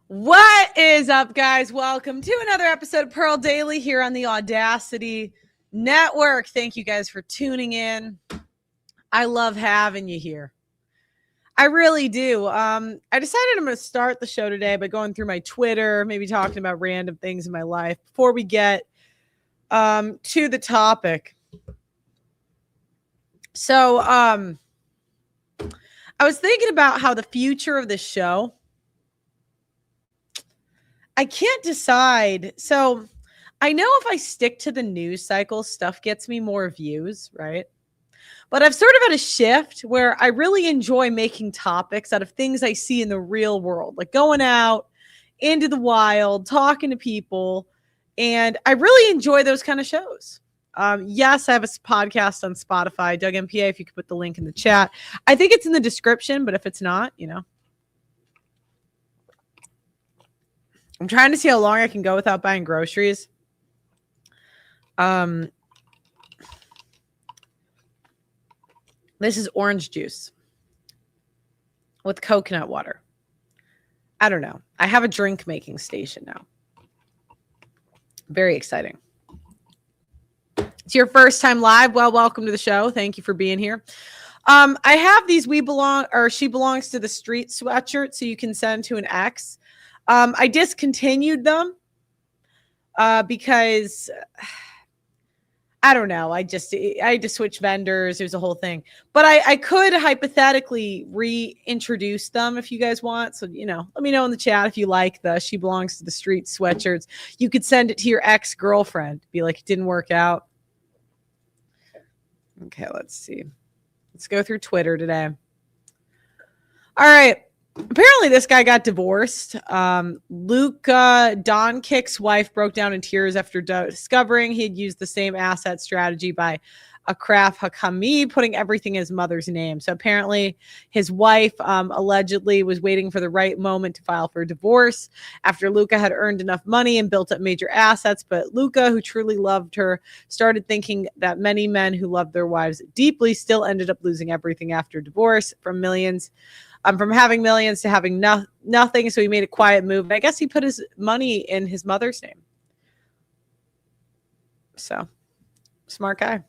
What is up, guys? Welcome to another episode of Pearl Daily here on the Audacity Network. Thank you guys for tuning in. I love having you here. I really do. I decided I'm going to start the show today by going through my Twitter, maybe talking about random things in my life before we get to the topic. So I was thinking about how the future of the show, I can't decide. So I know if I stick to the news cycle, stuff gets me more views, right? But I've sort of had a shift where I really enjoy making topics out of things I see in the real world, like going out into the wild, talking to people. And I really enjoy those kind of shows. Yes, I have a podcast on Spotify, Doug MPA, if you could put the link in the chat. I think it's in the description, but if it's not, I'm trying to see how long I can go without buying groceries. This is orange juice with coconut water. I don't know. I have a drink making station now. Very exciting. It's your first time live. Well, welcome to the show. Thank you for being here. I have these She Belongs to the Street sweatshirt, so you can send to an ex. I discontinued them because I don't know. I had to switch vendors. There's a whole thing, but I could hypothetically reintroduce them if you guys want. So, let me know in the chat if you like the She Belongs to the Street sweatshirts. You could send it to your ex-girlfriend. Be like, it didn't work out. Okay, let's see. Let's go through Twitter today. All right. Apparently, this guy got divorced. Luka Doncic's wife broke down in tears after discovering he had used the same asset strategy by Akraf Hakami, putting everything in his mother's name. So apparently, his wife allegedly was waiting for the right moment to file for divorce after Luka had earned enough money and built up major assets. But Luka, who truly loved her, started thinking that many men who loved their wives deeply still ended up losing everything after divorce, from having millions to having nothing. So he made a quiet move. I guess he put his money in his mother's name. So, smart guy.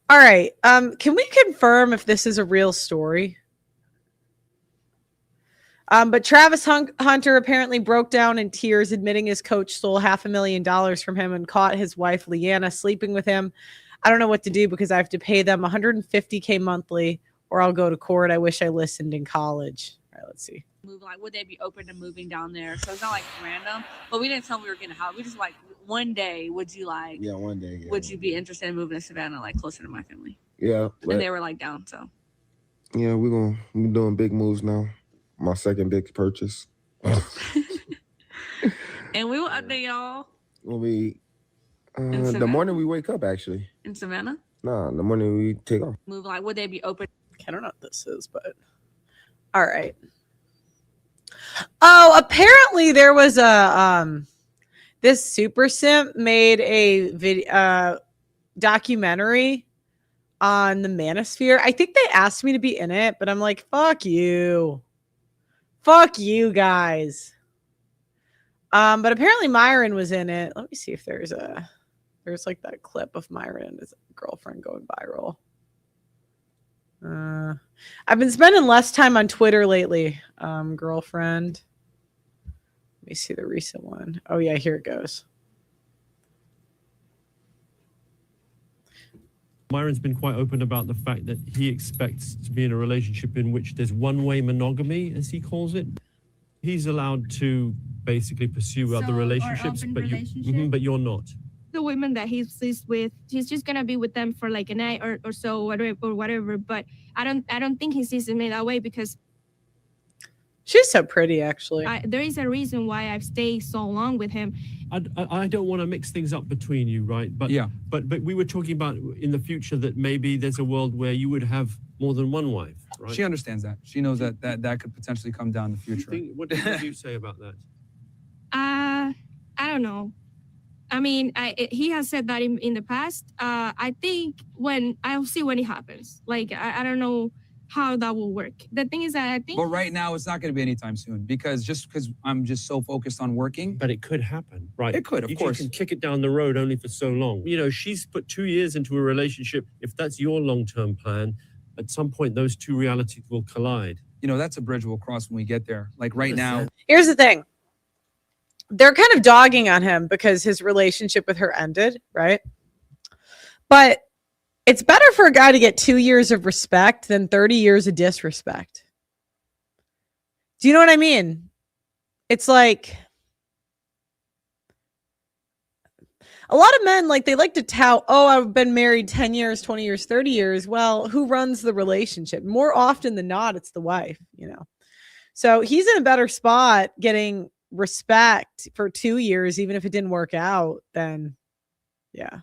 All right. Can we confirm if this is a real story? But Travis Hunter apparently broke down in tears, admitting his coach stole $500,000 from him and caught his wife, Leanna, sleeping with him. I don't know what to do because I have to pay them $150K monthly or I'll go to court. I wish I listened in college. All right, let's see. Would they be open to moving down there? So it's not like random, but we didn't tell them we were getting a house. We just one day, would you one day. Yeah, would you be interested in moving to Savannah, closer to my family? Yeah. And they were down, so. Yeah, we're doing big moves now. My second big purchase. And we will update y'all. Will be the morning we wake up, actually. In Savannah? No, the morning we take off. Move, would they be open? I don't know what this is, but all right. Oh, apparently there was a this super simp made a video documentary on the Manosphere. I think they asked me to be in it, but I'm like, fuck you guys. But apparently Myron was in it. Let me see if there's that clip of Myron and his girlfriend going viral. I've been spending less time on Twitter lately. Girlfriend. Let me see the recent one. Oh yeah, here it goes. Myron's been quite open about the fact that he expects to be in a relationship in which there's one-way monogamy, as he calls it. He's allowed to basically pursue other relationships, but you're not. The women that he's with, he's just gonna be with them for a night or so, whatever. But I don't think he sees me that way because she's so pretty. Actually, there is a reason why I've stayed so long with him. I don't want to mix things up between you, right? But yeah, but we were talking about in the future that maybe there's a world where you would have more than one wife, right? She understands that. She knows that could potentially come down in the future. What do you say about that? I don't know. I mean, he has said that in the past. I think I'll see when it happens. I don't know how that will work. The thing is that I think. But right now, it's not going to be anytime soon because I'm just so focused on working. But it could happen, right? It could, of course. You can kick it down the road only for so long. You know, she's put 2 years into a relationship. If that's your long-term plan, at some point, those two realities will collide. You know, that's a bridge we'll cross when we get there. Like right now. Here's the thing. They're kind of dogging on him because his relationship with her ended, right? But it's better for a guy to get 2 years of respect than 30 years of disrespect. Do you know what I mean? It's like a lot of men, like, they like to tout, oh, I've been married 10 years, 20 years, 30 years. Well, who runs the relationship? More often than not, it's the wife, you know? So he's in a better spot getting respect for 2 years, even if it didn't work out, then yeah.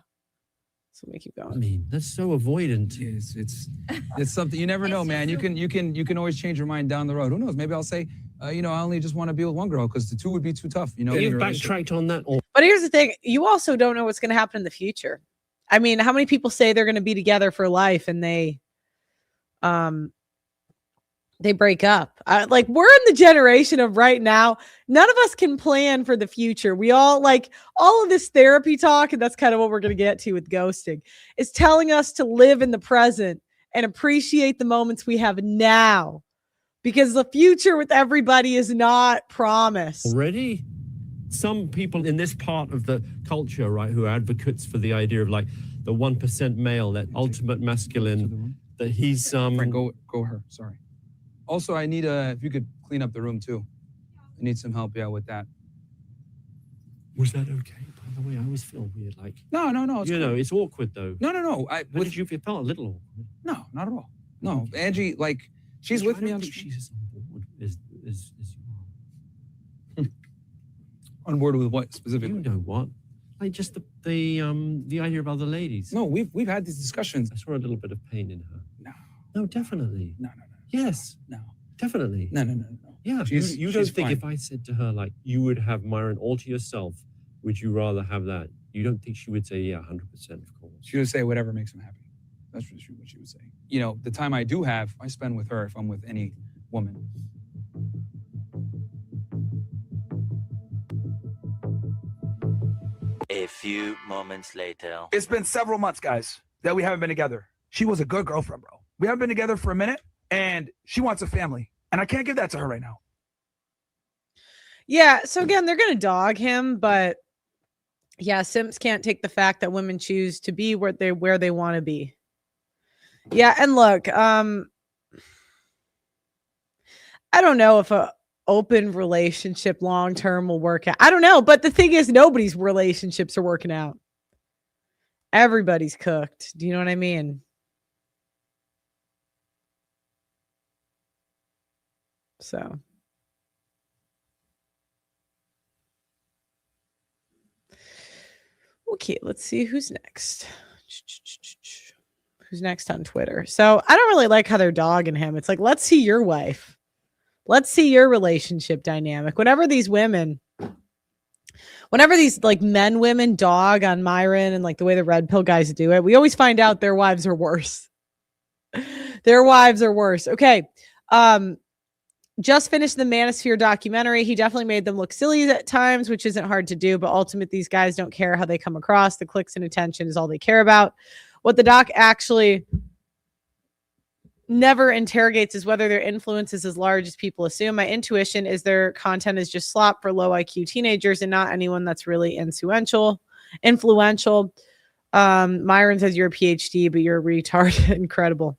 So we keep going. I mean, that's so avoidant. It's something you never know, man. You can always change your mind down the road. Who knows? Maybe I'll say, I only just want to be with one girl because the two would be too tough. You know, You've backtracked on that. But here's the thing: you also don't know what's going to happen in the future. I mean, how many people say they're going to be together for life and they break up? Like, we're in the generation of right now. None of us can plan for the future. We all, like, all of this therapy talk, and that's kind of what we're going to get to with ghosting, is telling us to live in the present and appreciate the moments we have now, because the future with everybody is not promised. Already, some people in this part of the culture, right, who are advocates for the idea of like the 1% male, that ultimate masculine, that he's Frank, go her. Sorry. Also, I need if you could clean up the room too. I need some help, with that. Was that okay? By the way, I always feel weird. Like no. It's you cool. know, it's awkward though. No. Did you feel a little awkward? No, not at all. No, Angie, like she's with me on. She's on board as you are. On board with what specifically? You know what? Like just the idea of other ladies. No, we've had these discussions. I saw a little bit of pain in her. No, definitely. No. Yes. No. Definitely. No. Yeah. You don't think fine. if I said to her, like, you would have Myron all to yourself, would you rather have that? You don't think she would say, yeah, 100%, of course. She would say whatever makes him happy. That's what she would say. You know, the time I do have, I spend with her if I'm with any woman. A few moments later. It's been several months, guys, that we haven't been together. She was a good girlfriend, bro. We haven't been together for a minute, and she wants a family. And I can't give that to her right now. Yeah. So again, they're going to dog him, but yeah, simps can't take the fact that women choose to be where they want to be. Yeah. And look, I don't know if a open relationship long-term will work out. I don't know. But the thing is, nobody's relationships are working out. Everybody's cooked. Do you know what I mean? So. Okay, let's see who's next. Who's next on Twitter? So I don't really like how they're dogging him. It's like, let's see your wife. Let's see your relationship dynamic. Whenever these like women dog on Myron and like the way the red pill guys do it, we always find out their wives are worse. Their wives are worse. Okay. Just finished the Manosphere documentary. He definitely made them look silly at times, which isn't hard to do, but ultimately these guys don't care how they come across. The clicks and attention is all they care about. What the doc actually never interrogates is whether their influence is as large as people assume. My intuition is their content is just slop for low IQ teenagers and not anyone that's really influential. Myron says you're a PhD, but you're a retard. Incredible.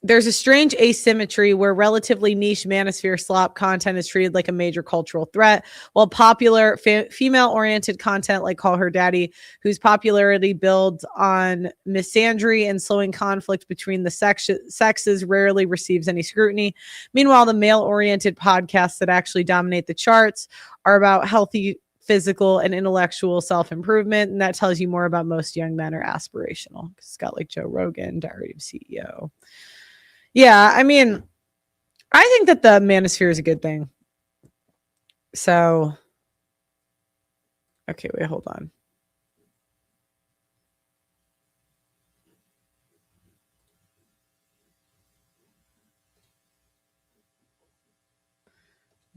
There's a strange asymmetry where relatively niche Manosphere slop content is treated like a major cultural threat, while popular female-oriented content like Call Her Daddy, whose popularity builds on misandry and slowing conflict between the sexes, rarely receives any scrutiny. Meanwhile, the male-oriented podcasts that actually dominate the charts are about healthy physical and intellectual self-improvement, and that tells you more about most young men are aspirational. It's got like Joe Rogan, Diary of a CEO. Yeah, I mean, I think that the Manosphere is a good thing. So, okay, wait, hold on.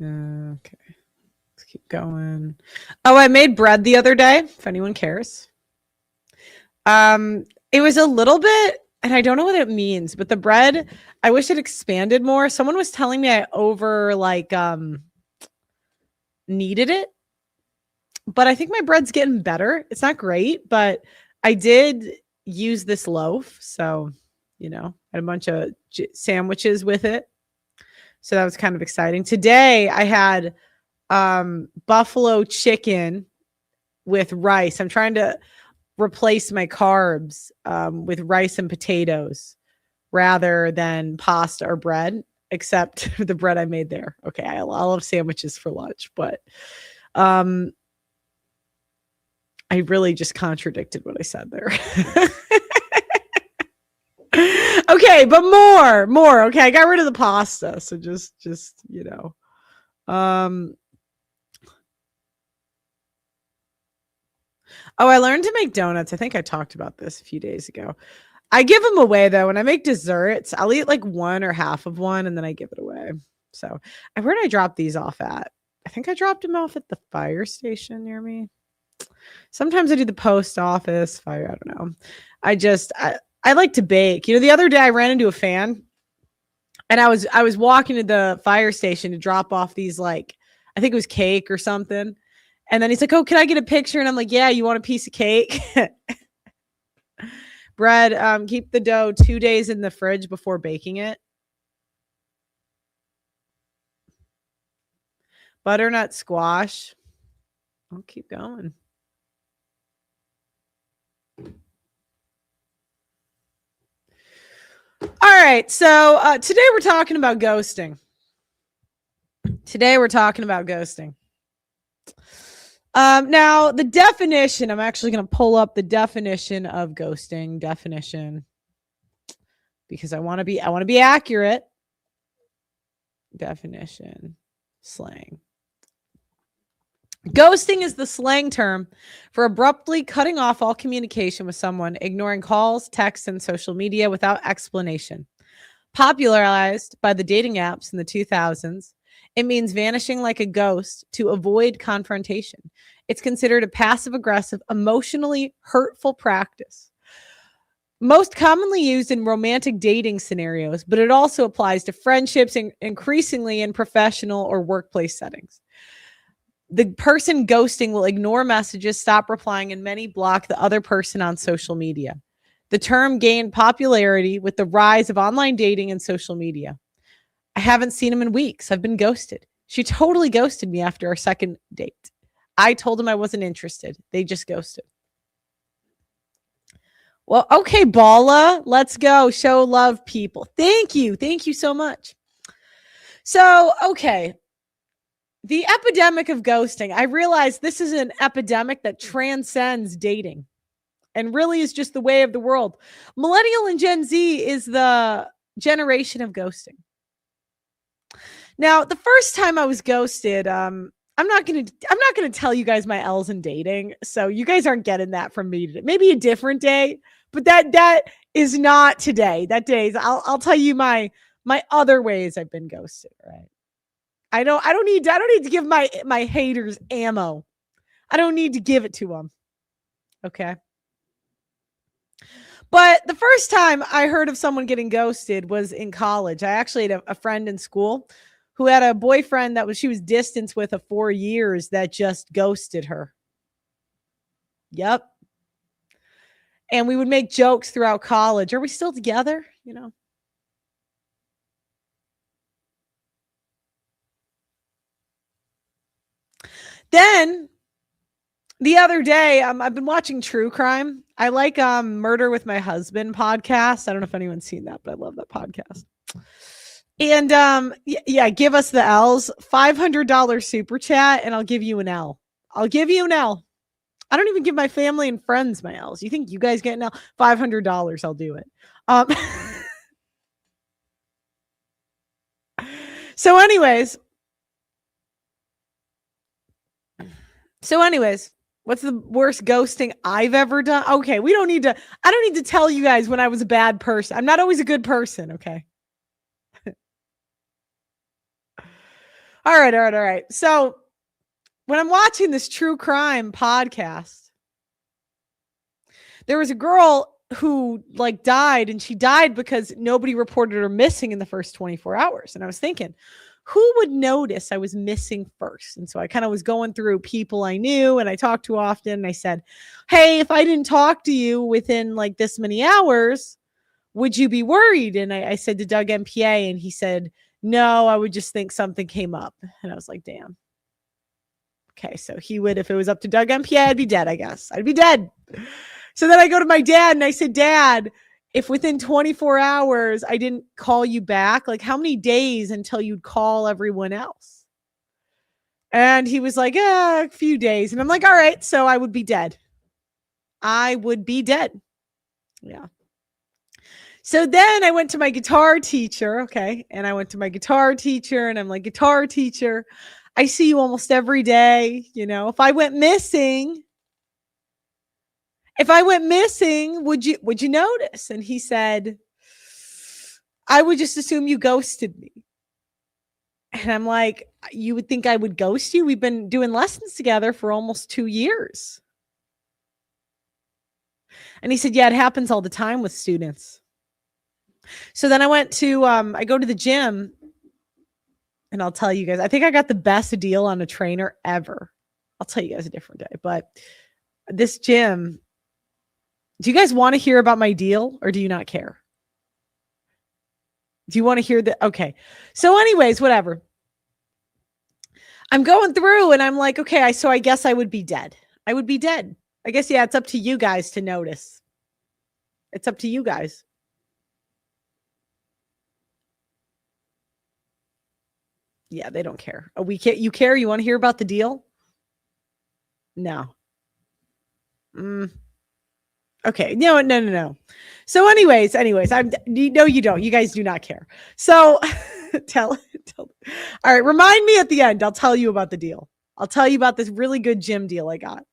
Okay. Let's keep going. Oh, I made bread the other day, if anyone cares. It was a little bit, and I don't know what it means, but the bread, I wish it expanded more. Someone was telling me I needed it, but I think my bread's getting better. It's not great, but I did use this loaf. So, I had a bunch of sandwiches with it. So that was kind of exciting. Today I had buffalo chicken with rice. I'm trying to replace my carbs with rice and potatoes rather than pasta or bread, except the bread I made there. Okay, I'll have sandwiches for lunch, but I really just contradicted what I said there. Okay, but more. Okay, I got rid of the pasta, so just Oh, I learned to make donuts. I think I talked about this a few days ago. I give them away though. When I make desserts, I'll eat like one or half of one and then I give it away. So, where did I drop these off at? I think I dropped them off at the fire station near me. Sometimes I do the post office, fire, I don't know. I like to bake. The other day I ran into a fan and I was walking to the fire station to drop off these, like, I think it was cake or something. And then he's like, "Oh, can I get a picture?" And I'm like, "Yeah, you want a piece of cake?" Bread, keep the dough 2 days in the fridge before baking it. Butternut squash. I'll keep going. All right. So today we're talking about ghosting. Now, the definition, I'm actually going to pull up the definition of ghosting because I want to be accurate. Definition, slang. Ghosting is the slang term for abruptly cutting off all communication with someone, ignoring calls, texts, and social media without explanation. Popularized by the dating apps in the 2000s, it means vanishing like a ghost to avoid confrontation. It's considered a passive-aggressive, emotionally hurtful practice. Most commonly used in romantic dating scenarios, but it also applies to friendships and increasingly in professional or workplace settings. The person ghosting will ignore messages, stop replying, and many block the other person on social media. The term gained popularity with the rise of online dating and social media. I haven't seen him in weeks. I've been ghosted. She totally ghosted me after our second date. I told him I wasn't interested. They just ghosted. Well, okay, Bala, let's go. Show love, people. Thank you. Thank you so much. So, okay. The epidemic of ghosting. I realize this is an epidemic that transcends dating and really is just the way of the world. Millennial and Gen Z is the generation of ghosting. Now, the first time I was ghosted, I'm not gonna tell you guys my L's in dating, so you guys aren't getting that from me today. Maybe a different day, but that is not today. That day is I'll tell you my other ways I've been ghosted. Right? I don't need to give my haters ammo. I don't need to give it to them. Okay. But the first time I heard of someone getting ghosted was in college. I actually had a friend in school who had a boyfriend she was distanced with of 4 years that just ghosted her. Yep. And we would make jokes throughout college. Are we still together? Then the other day, I've been watching true crime. I like Murder with My Husband podcast. I don't know if anyone's seen that, but I love that podcast. And yeah, give us the L's. $500 super chat, and I'll give you an L. I'll give you an L. I don't even give my family and friends my L's. You think you guys get an L? $500, I'll do it. So anyways, what's the worst ghosting I've ever done? Okay, I don't need to tell you guys when I was a bad person. I'm not always a good person, okay? All right. So when I'm watching this true crime podcast, there was a girl who like died, and she died because nobody reported her missing in the first 24 hours. And I was thinking, who would notice I was missing first? And so I kind of was going through people I knew and I talked to often. And I said, hey, if I didn't talk to you within like this many hours, would you be worried? And I said to Doug MPA, and he said, no, I would just think something came up. And I was like, damn. Okay, so he would, if it was up to Doug MPA, I'd be dead, I guess. I'd be dead. So then I go to my dad and I said, Dad, if within 24 hours I didn't call you back, like how many days until you'd call everyone else? And he was like, a few days. And I'm like, all right, so I would be dead. I would be dead. Yeah. So then I went to my guitar teacher. Okay. And I went to my guitar teacher and I'm like, guitar teacher, I see you almost every day. You know, if I went missing, would you notice? And he said, I would just assume you ghosted me. And I'm like, you would think I would ghost you? We've been doing lessons together for almost 2 years. And he said, yeah, it happens all the time with students. So then I went to, I go to the gym, and I'll tell you guys, I think I got the best deal on a trainer ever. I'll tell you guys a different day, but this gym, do you guys want to hear about my deal or do you not care? Do you want to hear that? Okay. So anyways, whatever. I'm going through and I'm like, okay, so I guess I would be dead. I would be dead. I guess, yeah, it's up to you guys to notice. It's up to you guys. Yeah, they don't care. Oh, we can't. You care? You want to hear about the deal? No. Okay. No. So anyways, you don't. You guys do not care. So tell. All right. Remind me at the end. I'll tell you about the deal. I'll tell you about this really good gym deal I got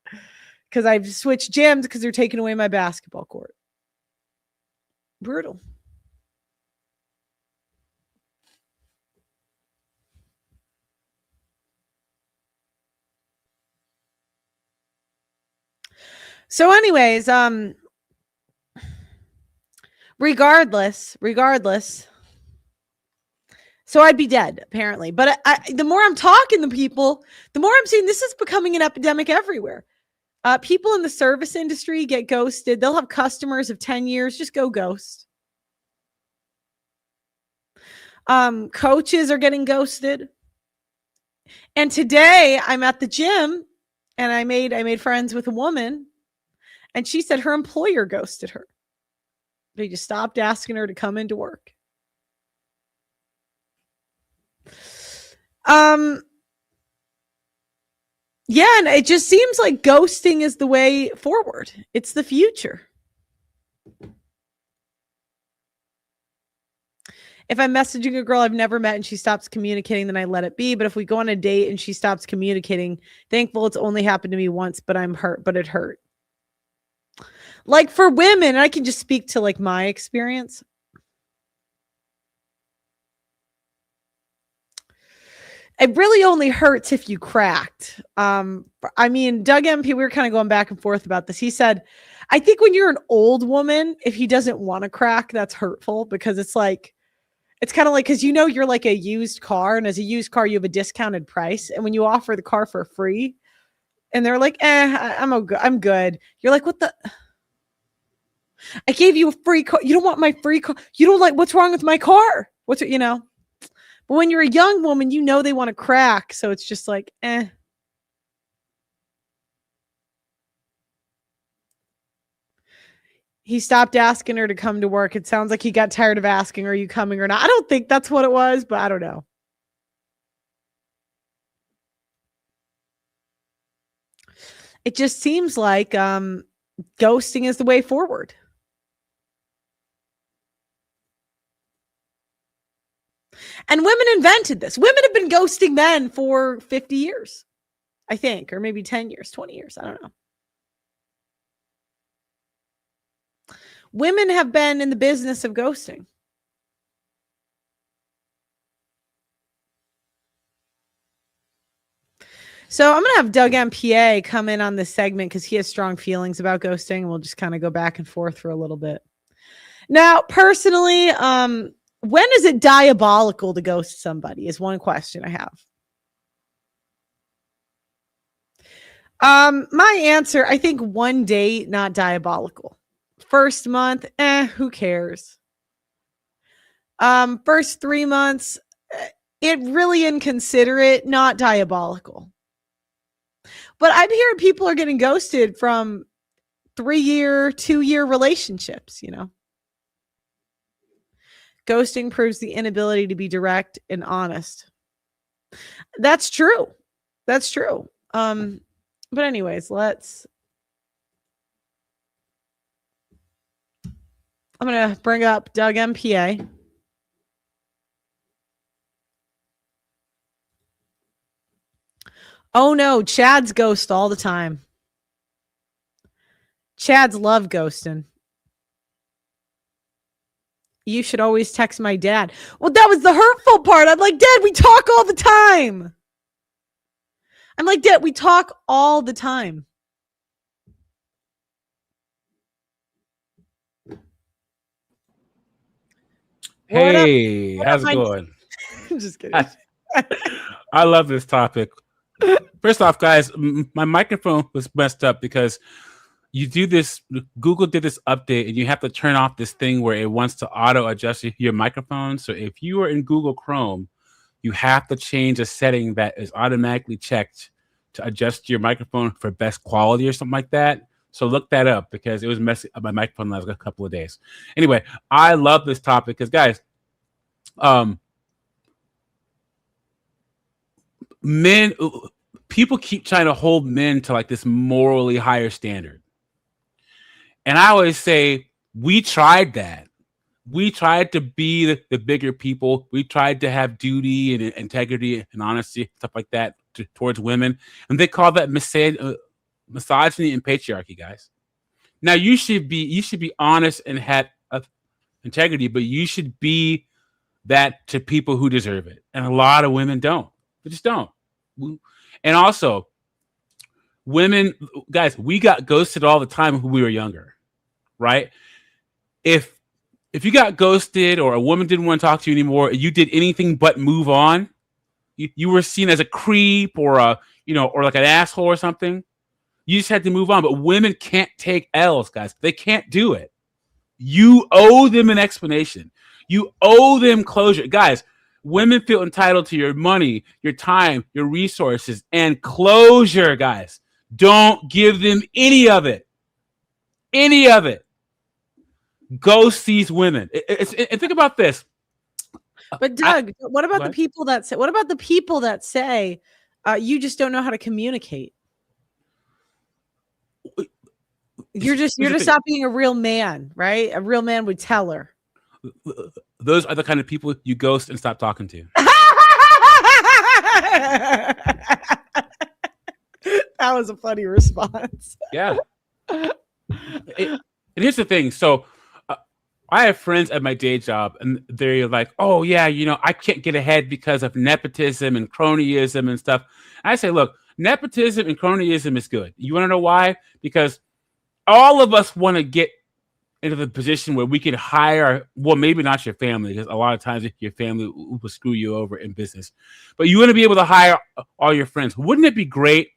because I've switched gyms because they're taking away my basketball court. Brutal. So anyways, regardless, so I'd be dead apparently. But the more I'm talking to people, the more I'm seeing this is becoming an epidemic everywhere. People in the service industry get ghosted. They'll have customers of 10 years, just go ghost. Coaches are getting ghosted. And today I'm at the gym and I made friends with a woman. And she said her employer ghosted her. They just stopped asking her to come into work. Yeah, and it just seems like ghosting is the way forward. It's the future. If I'm messaging a girl I've never met and she stops communicating, then I let it be. But if we go on a date and she stops communicating, thankful it's only happened to me once, but I'm hurt, but it hurt. Like for women, I can just speak to like my experience. It really only hurts if you cracked. I mean, Doug MP, we were kind of going back and forth about this. He said, I think when you're an old woman, if he doesn't want to crack, that's hurtful because it's like, it's kind of like, because you know you're like a used car, and as a used car, you have a discounted price. And when you offer the car for free, and they're like, I'm good. You're like, what the? I gave you a free car. You don't want my free car. You don't like, what's wrong with my car? You know? But when you're a young woman, you know they want to crack. So it's just like, He stopped asking her to come to work. It sounds like he got tired of asking, are you coming or not? I don't think that's what it was, but I don't know. It just seems like ghosting is the way forward. And women invented this. Women have been ghosting men for 50 years, I think, or maybe 10 years, 20 years. I don't know. Women have been in the business of ghosting. So I'm gonna have Doug MPA come in on this segment because he has strong feelings about ghosting. We'll just kind of go back and forth for a little bit. Now, personally, when is it diabolical to ghost somebody? Is one question I have. My answer, I think 1 day, not diabolical. First month, who cares? First 3 months, it really inconsiderate, not diabolical. But I'm hearing people are getting ghosted from 3-year, 2-year relationships, you know. Ghosting proves the inability to be direct and honest. That's true. That's true. But anyways, I'm going to bring up Doug MPA. Oh no, Chads ghost all the time. Chads love ghosting. You should always text my dad. Well, that was the hurtful part. I'm like, Dad, we talk all the time. I'm like, Dad, we talk all the time. Hey, how's it going? I'm just kidding. I love this topic. First off, guys, my microphone was messed up because you do this. Google did this update, and you have to turn off this thing where it wants to auto adjust your microphone. So if you are in Google Chrome, you have to change a setting that is automatically checked to adjust your microphone for best quality or something like that. So look that up because it was messing up my microphone last a couple of days. Anyway, I love this topic because, guys, people keep trying to hold men to like this morally higher standard. And I always say, we tried that. We tried to be the bigger people. We tried to have duty and integrity and honesty, stuff like that towards women. And they call that misogyny and patriarchy, guys. Now you should be honest and have integrity, but you should be that to people who deserve it. And a lot of women don't. They just don't. And also, women, guys, we got ghosted all the time when we were younger, right? If you got ghosted or a woman didn't want to talk to you anymore, you did anything but move on, you were seen as a creep or or like an asshole or something. You just had to move on. But women can't take L's, guys. They can't do it. You owe them an explanation. You owe them closure. Guys, women feel entitled to your money, your time, your resources, and closure, guys. Don't give them any of it. Any of it. Ghost these women. And think about this. But Doug, what about the people that say, you just don't know how to communicate? You're just not being a real man, right? A real man would tell her. Those are the kind of people you ghost and stop talking to. That was a funny response. Yeah. And here's the thing. So I have friends at my day job, and they're like, oh, yeah, I can't get ahead because of nepotism and cronyism and stuff. And I say, look, nepotism and cronyism is good. You want to know why? Because all of us want to get into the position where we can hire, well, maybe not your family, because a lot of times your family will screw you over in business. But you want to be able to hire all your friends. Wouldn't it be great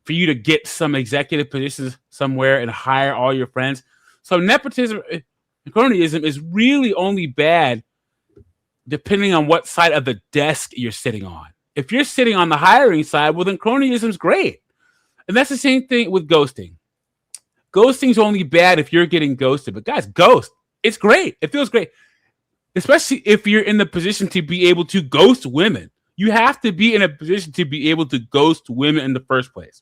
for you to get some executive positions somewhere and hire all your friends? So nepotism and cronyism is really only bad depending on what side of the desk you're sitting on. If you're sitting on the hiring side, well, then cronyism is great. And that's the same thing with ghosting. Ghosting's only bad if you're getting ghosted. But guys, ghost, it's great. It feels great. Especially if you're in the position to be able to ghost women. You have to be in a position to be able to ghost women in the first place.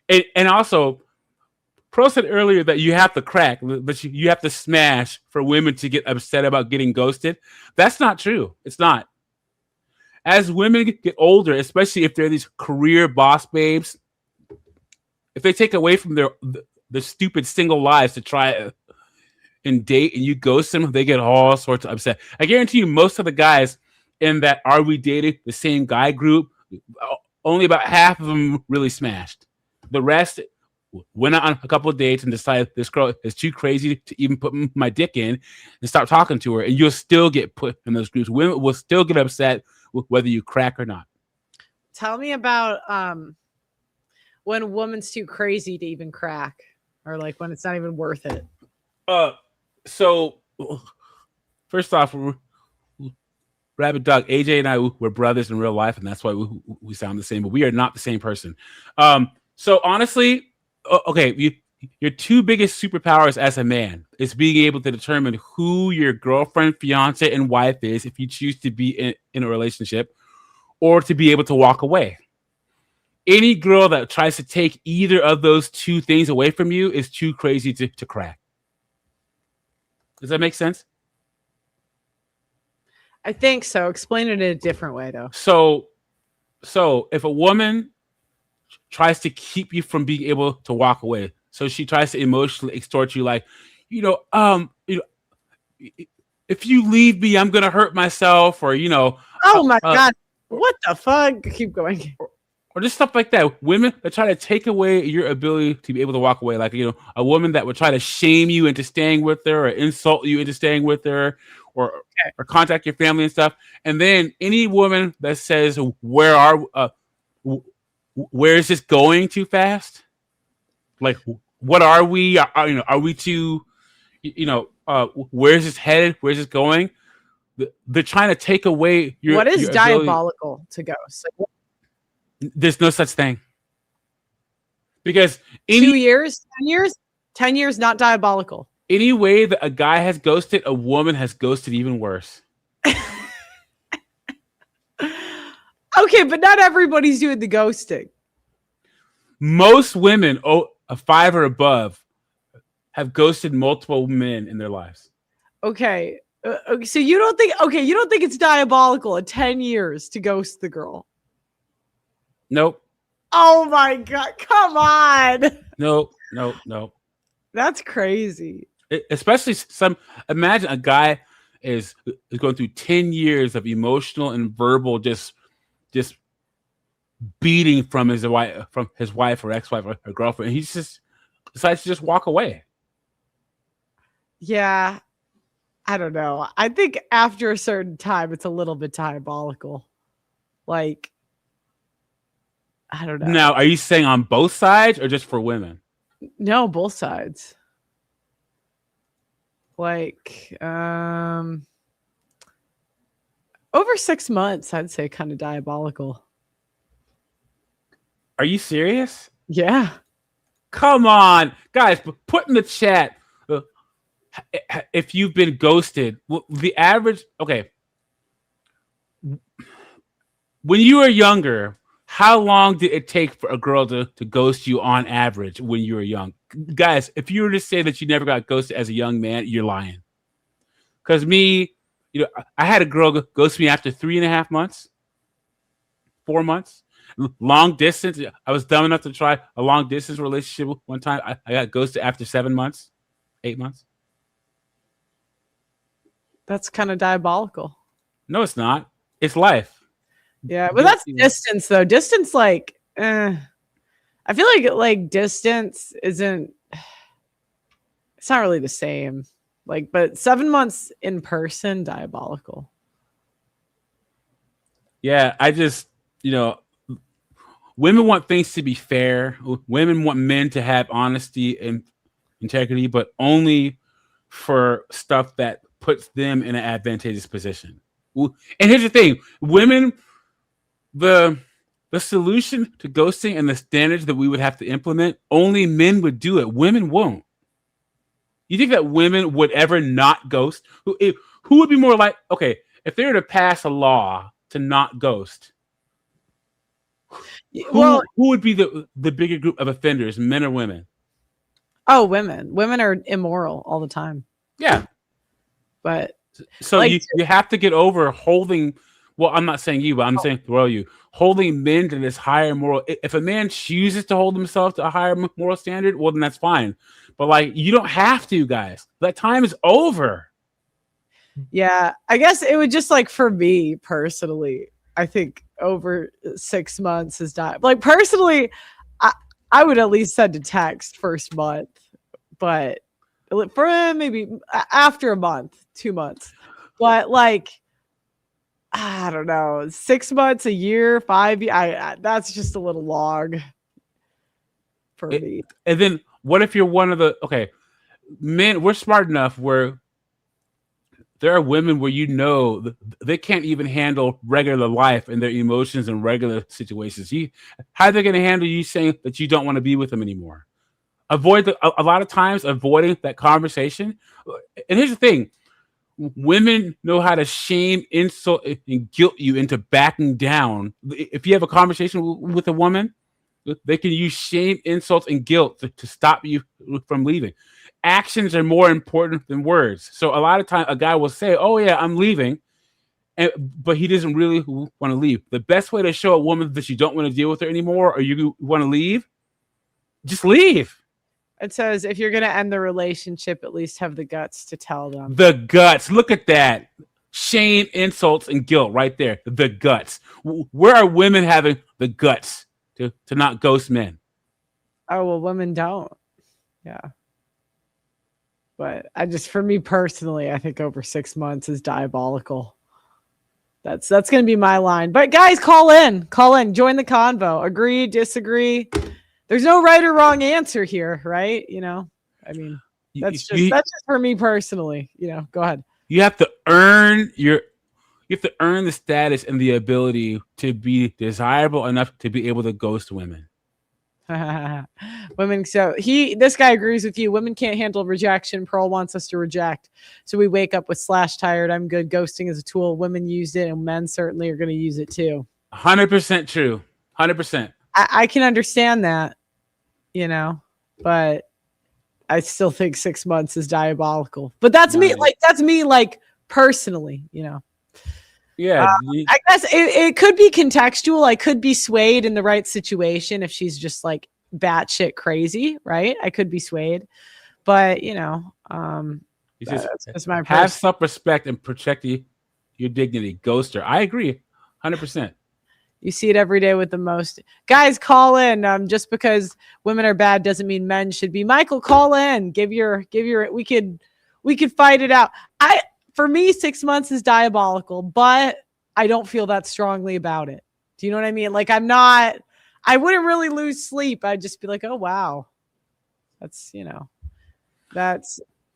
And also, Pro said earlier that you have to crack, but you have to smash for women to get upset about getting ghosted. That's not true. It's not. As women get older, especially if they're these career boss babes, if they take away from the stupid single lives to try and date and you ghost them, they get all sorts of upset. I guarantee you most of the guys in that Are We Dating the Same Guy group, only about half of them really smashed. The rest went out on a couple of dates and decided this girl is too crazy to even put my dick in, and stop talking to her. And you'll still get put in those groups. Women will still get upset whether you crack or not. Tell me about when a woman's too crazy to even crack, or like when it's not even worth it. So first off, Rabbit Dog, AJ and I were brothers in real life, and that's why we sound the same, but we are not the same person. So honestly, okay, your two biggest superpowers as a man is being able to determine who your girlfriend, fiance, and wife is if you choose to be in a relationship, or to be able to walk away. Any girl that tries to take either of those two things away from you is too crazy to crack. Does that make sense? I think so. Explain it in a different way, though. So if a woman tries to keep you from being able to walk away, so she tries to emotionally extort you, like, if you leave me, I'm gonna hurt myself, or oh my god, what the fuck? Keep going. Or just stuff like that. Women that try to take away your ability to be able to walk away, like a woman that would try to shame you into staying with her, or insult you into staying with her, or contact your family and stuff. And then any woman that says, where is this going too fast? Like, what are we? Are we too? Where is this headed? Where is this going? They're trying to take away your. What is your diabolical to ghost? Like, there's no such thing. Because 2 years, 10 years, 10 years, not diabolical. Any way that a guy has ghosted, a woman has ghosted even worse. Okay, but not everybody's doing the ghosting. Most women, a 5 or above, have ghosted multiple men in their lives. Okay. So you don't think it's diabolical in 10 years to ghost the girl? Nope. Oh my god, come on. Nope. That's crazy. Especially imagine a guy is going through 10 years of emotional and verbal just beating from his wife or ex-wife or girlfriend. He just decides to just walk away. Yeah. I don't know. I think after a certain time, it's a little bit diabolical. Like, I don't know. Now, are you saying on both sides or just for women? No, both sides. Like, over 6 months, I'd say kind of diabolical. Are you serious? Yeah. Come on, guys, put in the chat if you've been ghosted. The average, okay. When you were younger, how long did it take for a girl to ghost you on average when you were young? Guys, if you were to say that you never got ghosted as a young man, you're lying. Because me, I had a girl ghost me after 3.5 months, 4 months. Long distance. I was dumb enough to try a long distance relationship one time. I got ghosted after 7 months, 8 months. That's kind of diabolical. No, it's not. It's life. Yeah, but that's distance though. Distance, like, I feel like distance isn't. It's not really the same. Like, but 7 months in person, diabolical. Yeah, I just, women want things to be fair. Women want men to have honesty and integrity, but only for stuff that puts them in an advantageous position. And here's the thing, women. The solution to ghosting and the standards that we would have to implement, only men would do it. Women won't. You think that women would ever not ghost? Who would be more like, okay, if they were to pass a law to not ghost, who would be the bigger group of offenders, men or women? Oh, women. Women are immoral all the time. Yeah. But so like, you have to get over holding. Well, I'm not saying you, but I'm saying throw you. Holding men to this higher moral. If a man chooses to hold himself to a higher moral standard, well, then that's fine. But like, you don't have to, guys. That time is over. Yeah, I guess it would just like for me personally. I think over 6 months is not like personally. I would at least send a text first month, but for maybe after a month, 2 months, but like I don't know, 6 months, a year, 5 years. That's just a little long for me. And then what if you're one of the men? We're smart enough where there are women where they can't even handle regular life and their emotions in regular situations. How are they going to handle you saying that you don't want to be with them anymore? A lot of times avoiding that conversation. And here's the thing. Women know how to shame, insult, and guilt you into backing down. If you have a conversation with a woman, they can use shame, insults, and guilt to stop you from leaving. Actions are more important than words. So a lot of times a guy will say, oh yeah, I'm leaving, but he doesn't really want to leave. The best way to show a woman that you don't want to deal with her anymore or you want to leave, just leave. It says if you're going to end the relationship, at least have the guts to tell them. The guts. Look at that. Shame, insults, and guilt right there. The guts. Where are women having the guts to not ghost men? Oh, well, women don't. Yeah. But for me personally, I think over 6 months is diabolical. That's going to be my line. But guys, call in, join the convo. Agree, disagree. There's no right or wrong answer here, right? I mean, that's just for me personally. Go ahead. You have to earn the status and the ability to be desirable enough to be able to ghost women. Women. So this guy agrees with you. Women can't handle rejection. Pearl wants us to reject. So we wake up with /tired. I'm good. Ghosting is a tool. Women used it and men certainly are going to use it too. 100% true. 100%. I can understand that, but I still think 6 months is diabolical, but that's me. That's me personally, Yeah. I guess it could be contextual. I could be swayed in the right situation if she's just like batshit crazy, right? I could be swayed, but that's my have self-respect and protect your dignity. Ghoster. I agree, 100%. You see it every day with the most guys. Call in. Just because women are bad doesn't mean men should be. Michael, call in. Give your. We could fight it out. For me, 6 months is diabolical, but I don't feel that strongly about it. Do you know what I mean? Like I wouldn't really lose sleep. I'd just be like, oh wow, that's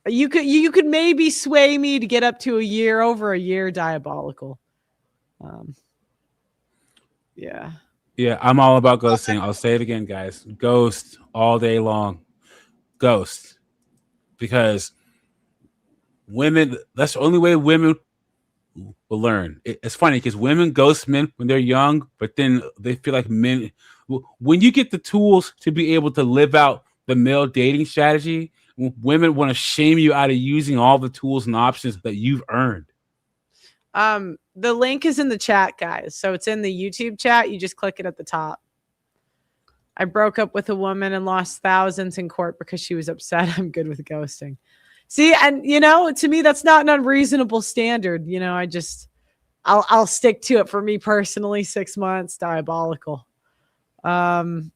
you could maybe sway me to get up to over a year. Diabolical. Yeah. Yeah, I'm all about ghosting. I'll say it again, guys. Ghost all day long. Ghost. Because women, that's the only way women will learn. It's funny because women ghost men when they're young, but then they feel like men. When you get the tools to be able to live out the male dating strategy, women want to shame you out of using all the tools and options that you've earned. The link is in the chat, guys. So it's in the YouTube chat. You just click it at the top. I broke up with a woman and lost thousands in court because she was upset. I'm good with ghosting. See, and to me, that's not an unreasonable standard. I'll stick to it. For me personally, 6 months, diabolical. You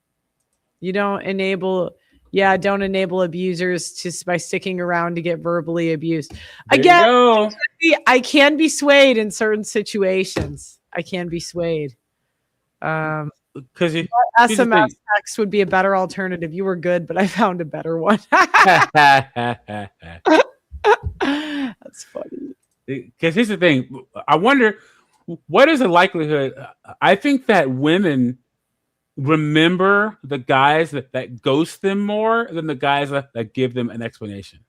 don't enable abusers by sticking around to get verbally abused. Again, I can be swayed in certain situations. I can be swayed. Because SMS text would be a better alternative. You were good, but I found a better one. That's funny. Because here's the thing. I wonder, what is the likelihood? I think that women remember the guys that ghost them more than the guys that give them an explanation.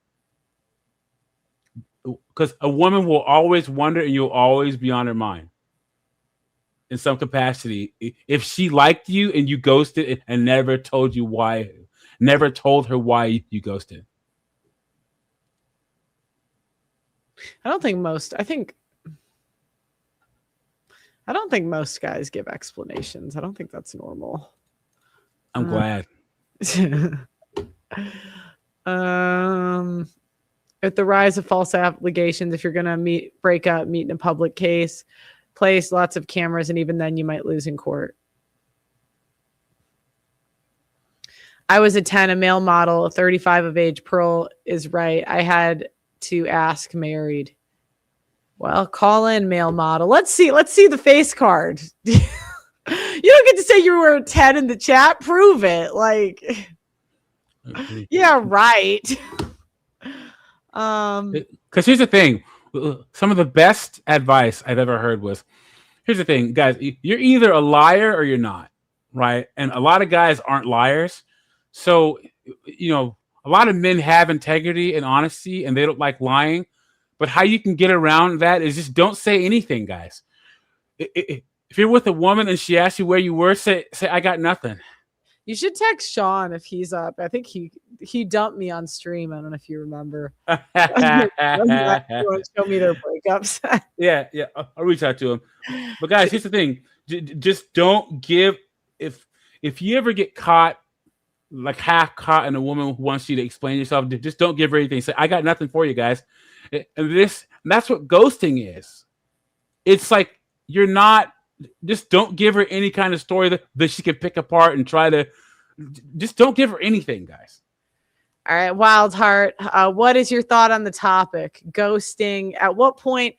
Because a woman will always wonder and you'll always be on her mind in some capacity. If she liked you and you ghosted and never told her why you ghosted. I don't think most guys give explanations. I don't think that's normal. I'm glad. At the rise of false allegations, if you're going to break up, meet in a public case, place, lots of cameras, and even then you might lose in court. I was a 10, a male model, 35 of age. Pearl is right. I had to ask married. Well, call in, male model. Let's see the face card. You don't get to say you were a 10 in the chat. Prove it. Like, yeah, right. Because here's the thing. Some of the best advice I've ever heard was, here's the thing, guys, you're either a liar or you're not, right? And a lot of guys aren't liars. So, you know, a lot of men have integrity and honesty and they don't like lying. But how you can get around that is just don't say anything, guys. If you're with a woman and she asks you where you were, say I got nothing. You should text Sean if he's up. I think he dumped me on stream. I don't know if you remember. Show me their breakups. yeah, I'll reach out to him. But guys, here's the thing: just don't give. If you ever get caught, like half caught in a woman who wants you to explain yourself, just don't give her anything. Say I got nothing for you, guys. And that's what ghosting is. It's like you're not. Just don't give her any kind of story that she can pick apart and try to. Just don't give her anything, guys. All right, Wild Heart. What is your thought on the topic? Ghosting. At what point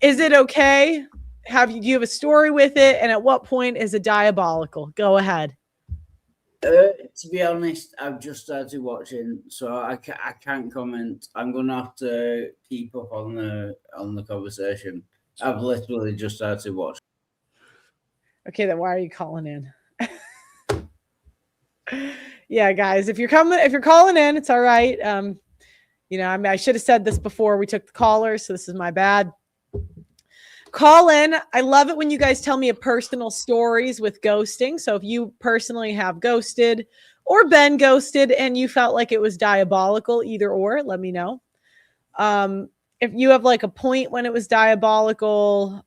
is it okay? Do you have a story with it? And at what point is it diabolical? Go ahead. To be honest, I've just started watching, so I can't comment. I'm gonna have to keep up on the conversation. I've literally just started watching. Okay, then why are you calling in? Yeah, guys, if you're calling in, it's all right. You know, I should have said this before we took the caller, so this is my bad. Call in. I love it when you guys tell me a personal stories with ghosting. So if you personally have ghosted or been ghosted and you felt like it was diabolical, either or, let me know. If you have like a point when it was diabolical,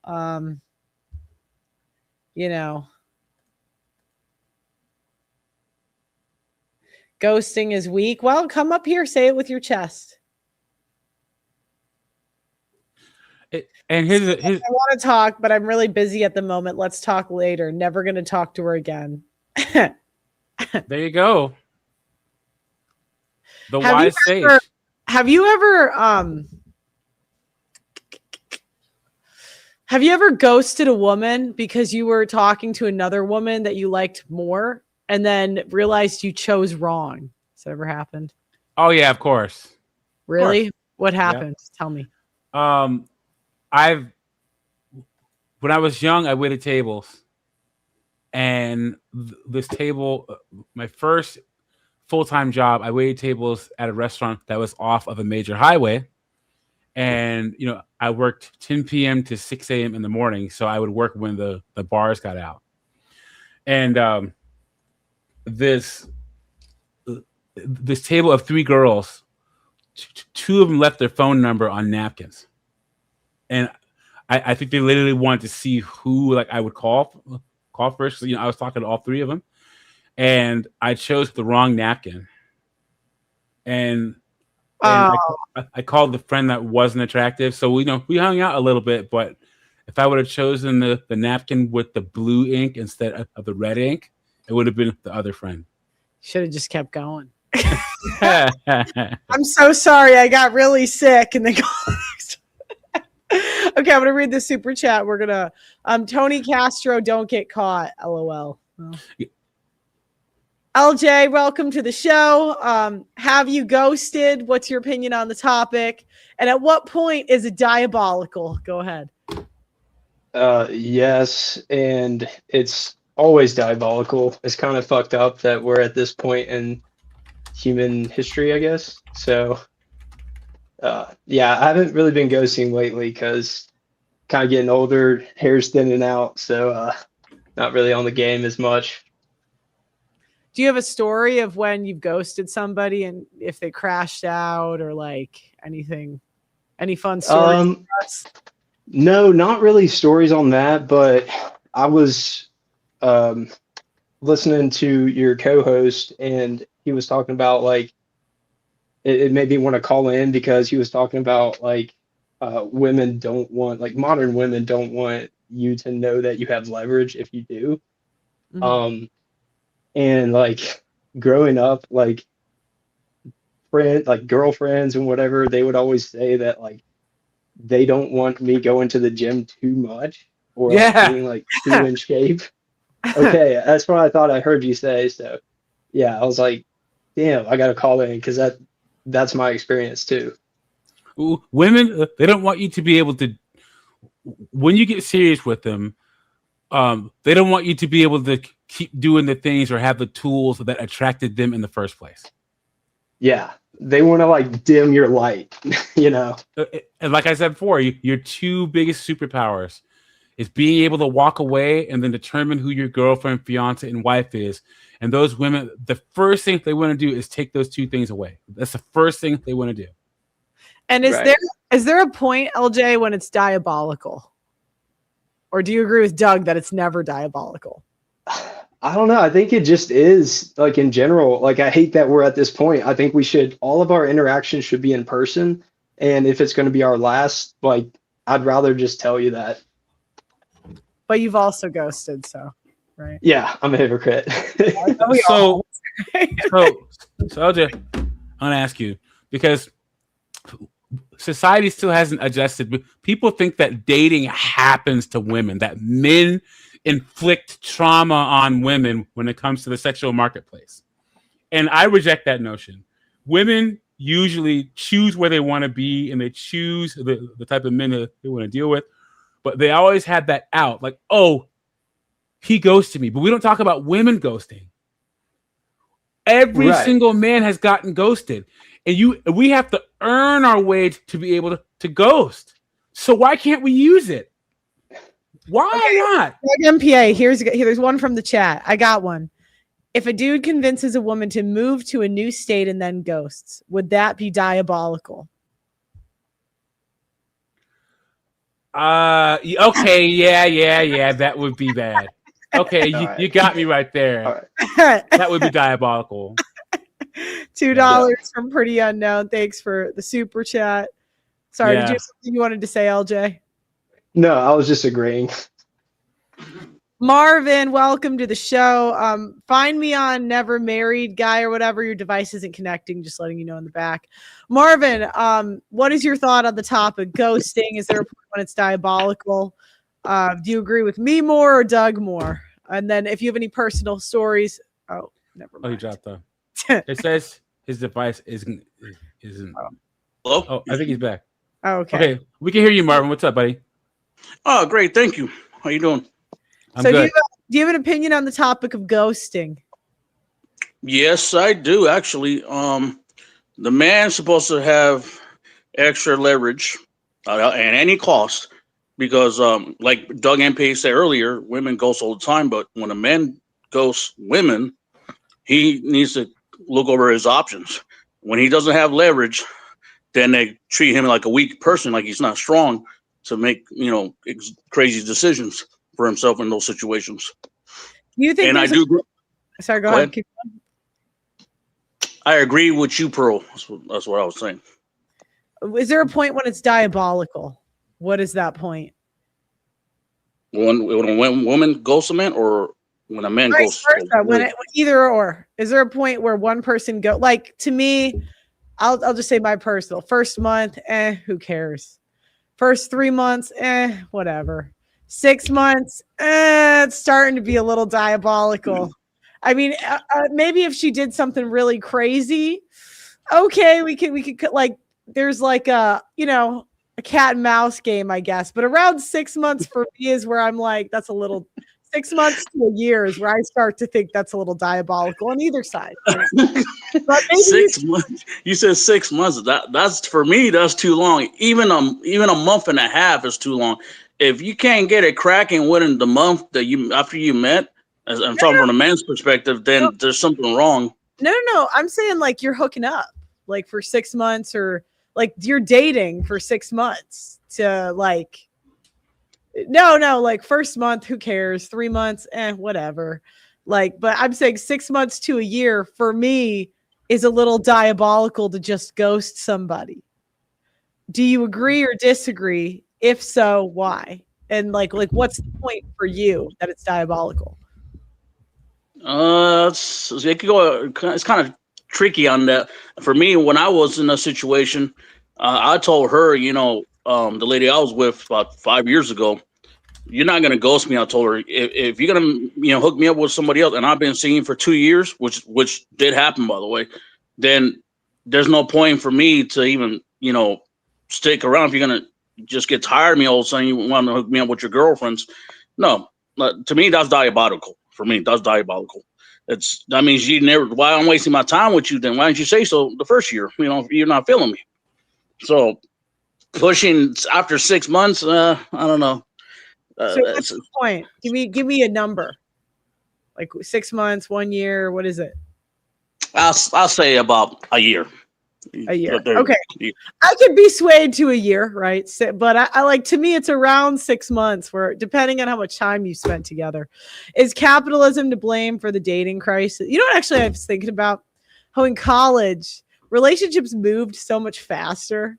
you know, ghosting is weak. Well, come up here, say it with your chest. And I want to talk, but I'm really busy at the moment. Let's talk later. Never going to talk to her again. There you go. The wise sage. Have you ever ghosted a woman because you were talking to another woman that you liked more and then realized you chose wrong? Has that ever happened? Oh yeah, of course. Really? Of course. What happened? Yeah. Tell me. When I was young, I waited tables, and this table, my first full-time job, I waited tables at a restaurant that was off of a major highway, and you know I worked 10 p.m. to 6 a.m. in the morning, so I would work when the bars got out, and this table of three girls, two of them left their phone number on napkins. And I think they literally wanted to see who like I would call first. So, you know, I was talking to all three of them, and I chose the wrong napkin. And I called the friend that wasn't attractive. So we hung out a little bit, but if I would have chosen the napkin with the blue ink instead of the red ink, it would have been the other friend. Should have just kept going. I'm so sorry. I got really sick and then okay, I'm gonna read the super chat. We're gonna Tony Castro, don't get caught. LOL. Well. LJ, welcome to the show. Have you ghosted? What's your opinion on the topic? And at what point is it diabolical? Go ahead. Yes, and it's always diabolical. It's kind of fucked up that we're at this point in human history, I guess. So yeah, I haven't really been ghosting lately because kind of getting older, hair's thinning out, so not really on the game as much. Do you have a story of when you've ghosted somebody and if they crashed out or like anything, any fun stories? No, not really stories on that, but I was listening to your co-host and he was talking about like, it made me want to call in because he was talking about like women don't want, like modern women don't want you to know that you have leverage if you do. Mhm. And like growing up, like girlfriends and whatever, they would always say that like they don't want me going to the gym too much or like Yeah. being like too in shape. Okay, that's what I thought I heard you say. So yeah, I was like, damn, I gotta call in because that's my experience too. Women, they don't want you to be able to, when you get serious with them, they don't want you to be able to keep doing the things or have the tools that attracted them in the first place. Yeah, they want to like dim your light, you know. And like I said before, your two biggest superpowers is being able to walk away and then determine who your girlfriend, fiance, and wife is. And those women, the first thing they want to do is take those two things away. That's the first thing they want to do. And is there a point, LJ, when it's diabolical? Or do you agree with Doug that it's never diabolical? I don't know. I think it just is like in general. Like I hate that we're at this point. I think all of our interactions should be in person. And if it's going to be our last, like I'd rather just tell you that. But you've also ghosted, so right? Yeah, I'm a hypocrite. So LJ, I'm gonna ask you because society still hasn't adjusted. People think that dating happens to women, that men inflict trauma on women when it comes to the sexual marketplace. And I reject that notion. Women usually choose where they want to be and they choose the type of men that they want to deal with. But they always have that out, like, oh, he ghosted me. But we don't talk about women ghosting. Every single man has gotten ghosted. And we have to earn our way to be able to ghost. So why can't we use it? Why not? MPA, here's one from the chat. I got one. If a dude convinces a woman to move to a new state and then ghosts, would that be diabolical? Okay, yeah, that would be bad. Okay, you got me right there. Right. That would be diabolical. $2 from Pretty Unknown. Thanks for the super chat. Sorry, did you have something you wanted to say, LJ? No, I was just agreeing. Marvin, welcome to the show. Find me on Never Married Guy or whatever. Your device isn't connecting, just letting you know in the back. Marvin, what is your thought on the topic? Ghosting, is there a point when it's diabolical? Do you agree with me more or Doug more? And then if you have any personal stories, never mind. Oh, he dropped though. It says his device isn't. Hello? Oh, I think he's back. Oh, okay. Okay, we can hear you, Marvin. What's up, buddy? Oh, great. Thank you. How you doing? I'm so good. do you have an opinion on the topic of ghosting? Yes, I do actually. The man's supposed to have extra leverage at any cost because, like Doug MP said earlier, women ghost all the time. But when a man ghosts women, he needs to look over his options. When he doesn't have leverage, then they treat him like a weak person, like he's not strong to make crazy decisions for himself in those situations. You think? And I do. Sorry, go ahead. Keep going. I agree with you, Pearl. That's what I was saying. Is there a point when it's diabolical? What is that point? When a woman ghosts a man, or when a man ghosts? Either or. Is there a point where one person go? Like to me, I'll just say my personal. First month, who cares? First 3 months, whatever. 6 months, it's starting to be a little diabolical. I mean, maybe if she did something really crazy, okay, we could like there's like a cat and mouse game, I guess. But around 6 months for me is where I'm like, that's a little 6 months to a year is where I start to think that's a little diabolical on either side. But 6 months. You said 6 months. That's for me. That's too long. Even a month and a half is too long. If you can't get it cracking within the month that after you met, as I'm talking from a man's perspective, then there's something wrong. No. I'm saying like you're hooking up like for 6 months or like you're dating for 6 months to like. No, like first month, who cares? 3 months, whatever. Like, but I'm saying 6 months to a year for me is a little diabolical to just ghost somebody. Do you agree or disagree? If so, why? And like what's the point for you that it's diabolical? It could go. It's kind of tricky on that. For me, when I was in a situation, I told her, the lady I was with about 5 years ago, you're not gonna ghost me. I told her, if you're gonna, hook me up with somebody else, and I've been seeing for 2 years, which did happen, by the way, then there's no point for me to even, stick around. If you're gonna just get tired of me all of a sudden, you want to hook me up with your girlfriends. No, to me, that's diabolical. For me, that's diabolical. That means you never. Why I'm wasting my time with you? Then why didn't you say so the first year? You're not feeling me. So pushing after 6 months, I don't know. So what's the point? Give me a number. Like 6 months, 1 year. What is it? I'll say about a year. A year. Okay. I could be swayed to a year, right? But I like, to me, it's around 6 months, where depending on how much time you spent together. Is capitalism to blame for the dating crisis? You know what actually I was thinking about? How in college, relationships moved so much faster.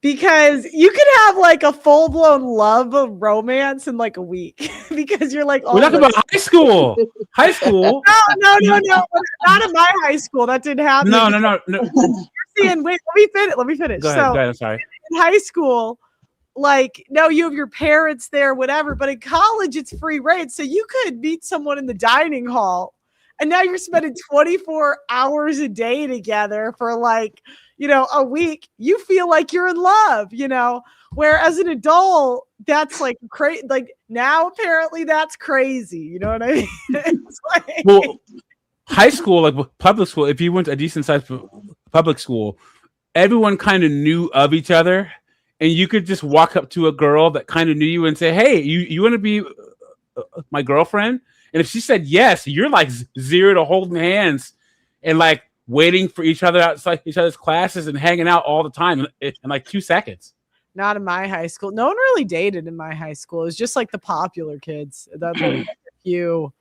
Because you could have like a full-blown love of romance in like a week. Because you're like, we're talking about high school. High school. No. Not in my high school. That didn't happen. No. You're seeing, wait, let me finish. Go ahead, I'm sorry. In high school, like, no, you have your parents there, whatever. But in college, it's free reign. So you could meet someone in the dining hall, and now you're spending 24 hours a day together for like, a week. You feel like you're in love, where as an adult, that's like crazy. Like now, apparently that's crazy. You know what I mean? It's like... Well, high school, like public school, if you went to a decent sized public school, everyone kind of knew of each other, and you could just walk up to a girl that kind of knew you and say, hey, you want to be my girlfriend? And if she said yes, you're like 0 to holding hands and like waiting for each other outside each other's classes and hanging out all the time in like 2 seconds. Not in my high school. No one really dated in my high school. It was just like the popular kids. That's like a few.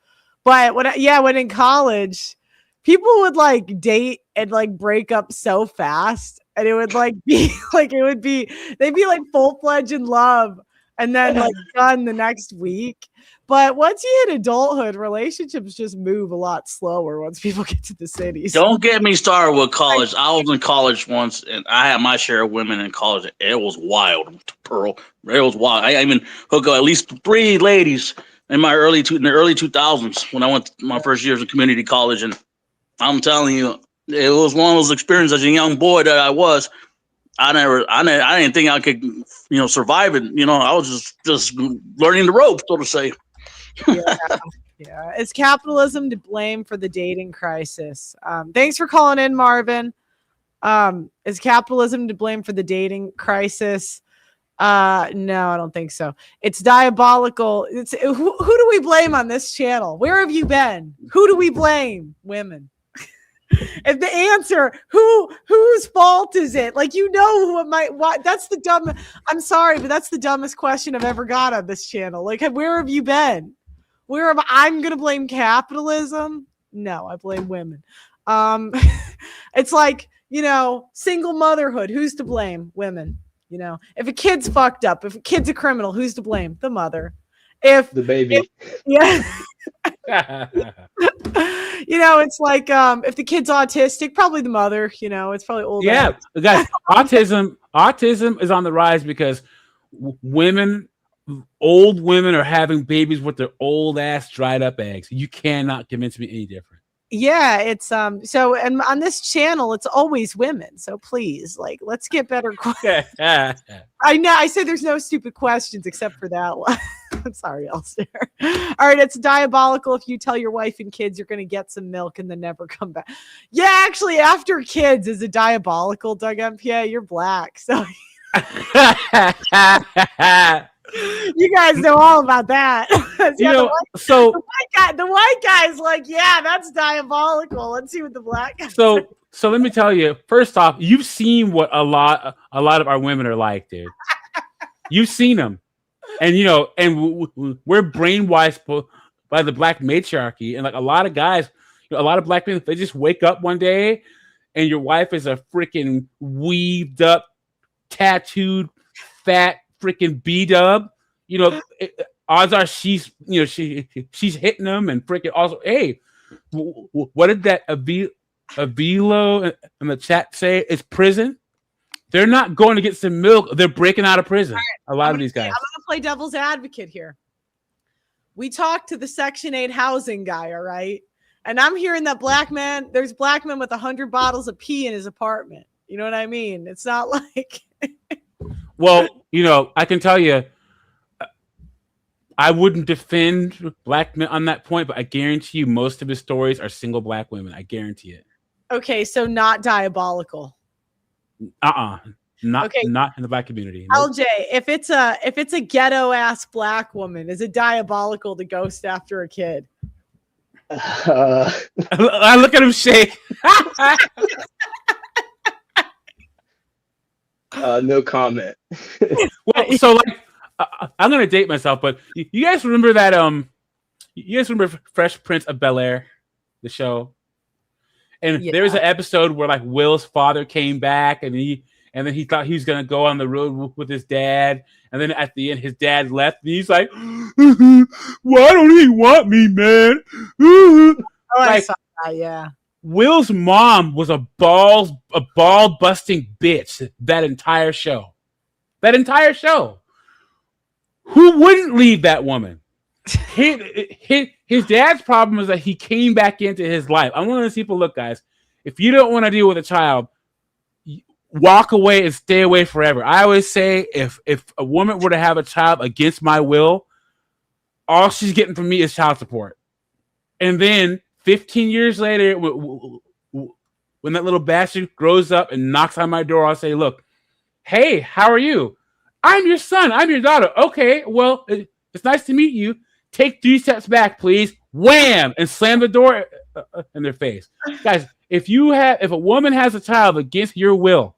But when in college, people would like date and like break up so fast, and it would like be like they'd be like full-fledged in love and then like done the next week. But once you hit adulthood, relationships just move a lot slower once people get to the cities. Don't get me started with college. I was in college once, and I had my share of women in college. It was wild, Pearl. It was wild. I even hooked up at least 3 ladies in the early 2000s when I went to my first years of community college, and I'm telling you, it was one of those experiences as a young boy that I was. I didn't think I could, survive it. I was just learning the ropes, so to say. Yeah. Is capitalism to blame for the dating crisis? Thanks for calling in, Marvin. Is capitalism to blame for the dating crisis? No, I don't think so. It's diabolical. Who do we blame on this channel? Where have you been? Who do we blame? Women. If the answer, whose fault is it? Like, who it might, what? That's the dumb. I'm sorry, but that's the dumbest question I've ever got on this channel. Like, where have you been? I'm going to blame capitalism? No, I blame women. It's like, single motherhood. Who's to blame? Women. If a kid's fucked up, if a kid's a criminal, who's to blame? The mother. The baby. It's like if the kid's autistic, probably the mother. It's probably old. Yeah, guys, autism is on the rise because old women are having babies with their old ass dried up eggs. You cannot convince me any different. Yeah, it's so, and on this channel it's always women, so please, like, let's get better questions. I know I say there's no stupid questions except for that one. I'm sorry, Elster. All right, it's diabolical if you tell your wife and kids you're going to get some milk and then never come back. Yeah, actually, after kids is a diabolical, Doug MPA. You're black, so you guys know all about that. So the white guy's like, yeah, that's diabolical. Let's see what the black guy. So let me tell you. First off, you've seen what a lot of our women are like, dude. You've seen them, and we're brainwashed by the black matriarchy, and like a lot of guys, a lot of black men, they just wake up one day, and your wife is a freaking weaved up, tattooed, fat freaking B-dub, odds are she's hitting them and freaking also. Hey, what did that Avilo in the chat say? It's prison. They're not going to get some milk. They're breaking out of prison. Right. A lot of these guys. I'm going to play devil's advocate here. We talked to the Section 8 housing guy, all right? And I'm hearing that there's black men with 100 bottles of pee in his apartment. You know what I mean? It's not like... Well, I can tell you, I wouldn't defend black men on that point, but I guarantee you most of his stories are single black women. I guarantee it. Okay, so not Diabolical. Not in the black community. Nope. LJ, if it's a ghetto ass black woman, is it Diabolical to ghost after a kid? I look at him shake. No comment. Well, so I'm gonna date myself, but you guys remember that? You guys remember Fresh Prince of Bel-Air, the show? And there was an episode where like Will's father came back, and then he thought he was gonna go on the road with his dad, and then at the end his dad left, and he's like, "Why don't he want me, man?" I saw that, yeah. Will's mom was a ball busting bitch that entire show. Who wouldn't leave that woman? His dad's problem is that he came back into his life. I'm one of those people, look, guys, if you don't want to deal with a child, walk away and stay away forever. I always say if a woman were to have a child against my will, all she's getting from me is child support. And then 15 years later, when that little bastard grows up and knocks on my door, I'll say, look, hey, how are you? I'm your son. I'm your daughter. Okay, well, it's nice to meet you. Take 3 steps back, please. Wham! And slam the door in their face. Guys, if a woman has a child against your will,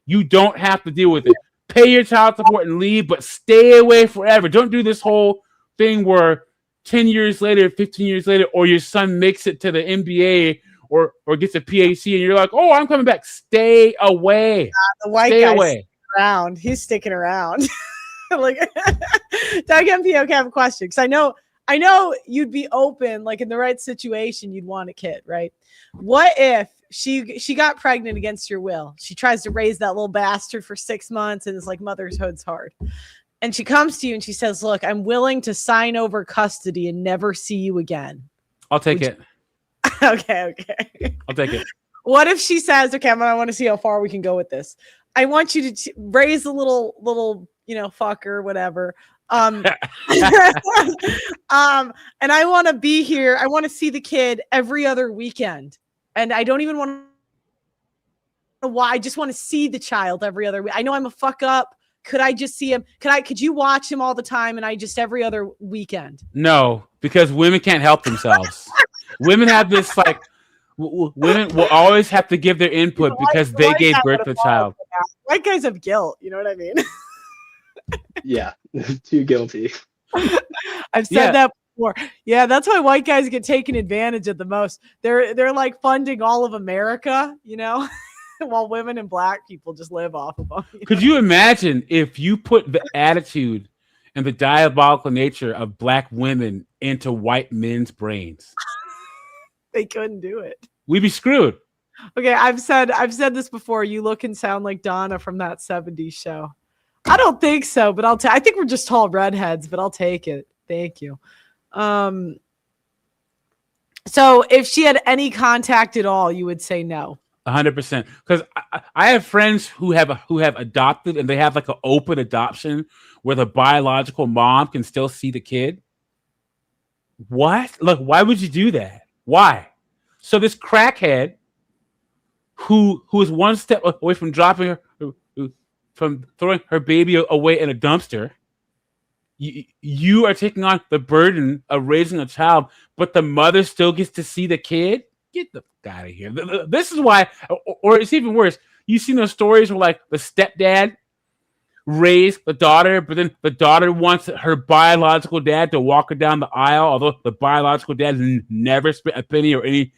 you don't have to deal with it. Pay your child support and leave, but stay away forever. Don't do this whole thing where 10 years later, 15 years later, or your son makes it to the NBA or gets a PhD and you're like, oh, I'm coming back. Stay away. The white Stay guy's away. Around. He's sticking around. Like, Doug MP, okay, I have a question. Because I know you'd be open, like in the right situation, you'd want a kid, right? What if she got pregnant against your will? She tries to raise that little bastard for 6 months and it's like motherhood's hard. And she comes to you and she says, look, I'm willing to sign over custody and never see you again. I'll take it. Okay. I'll take it. What if she says, okay, I want to see how far we can go with this. I want you to raise a little, fucker, whatever. And I want to be here. I want to see the kid every other weekend. And I don't even want to, I just want to see the child every other week. I know I'm a fuck up. Could I just see him? Could you watch him all the time and I just every other weekend? No, because women can't help themselves. Women have this women will always have to give their input because they gave birth to the child. White guys have guilt. You know what I mean? Yeah, too guilty. I've said that before. Yeah, that's why white guys get taken advantage of the most. They're like funding all of America, while women and black people just live off of them. Could you imagine if you put the attitude and the diabolical nature of black women into white men's brains? They couldn't do it. We'd be screwed. Okay, I've said this before. You look and sound like Donna from that 70s show. I don't think so, but I think we're just tall redheads, but I'll take it. Thank you. So if she had any contact at all, you would say no. 100%. Because I have friends who have adopted, and they have like an open adoption where the biological mom can still see the kid. What? Look, why would you do that? Why? So this crackhead who is one step away from from throwing her baby away in a dumpster, you are taking on the burden of raising a child, but the mother still gets to see the kid? Get the fuck out of here. This is why, or it's even worse. You've seen those stories where like the stepdad raised the daughter, but then the daughter wants her biological dad to walk her down the aisle, although the biological dad never spent a penny or any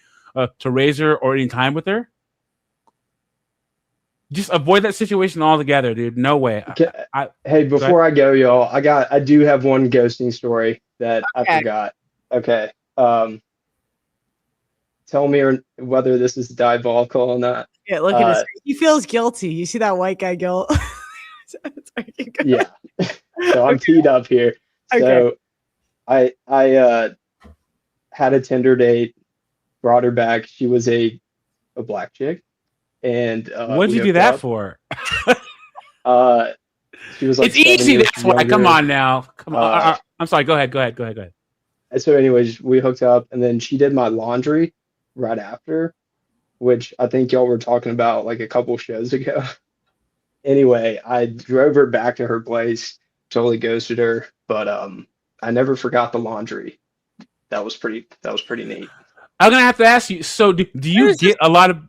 to raise her or any time with her. just avoid that situation altogether, dude. No way. Hey, before I go, y'all, I do have one ghosting story that I Okay. forgot. Okay. Tell me whether this is diabolical or not. Yeah, look at his face. He feels guilty. You see that white guy guilt? Yeah. So I'm teed up here. So I had a Tinder date, brought her back. She was a black chick. And what did you do that for? She was like, it's easy. That's why. Come on now. Come on. I'm sorry. Go ahead. So, anyways, we hooked up, and then she did my laundry right after, which I think y'all were talking about like a couple shows ago. Anyway, I drove her back to her place, totally ghosted her, but I never forgot the laundry. That was pretty neat. I'm gonna have to ask you. So, do you get a lot of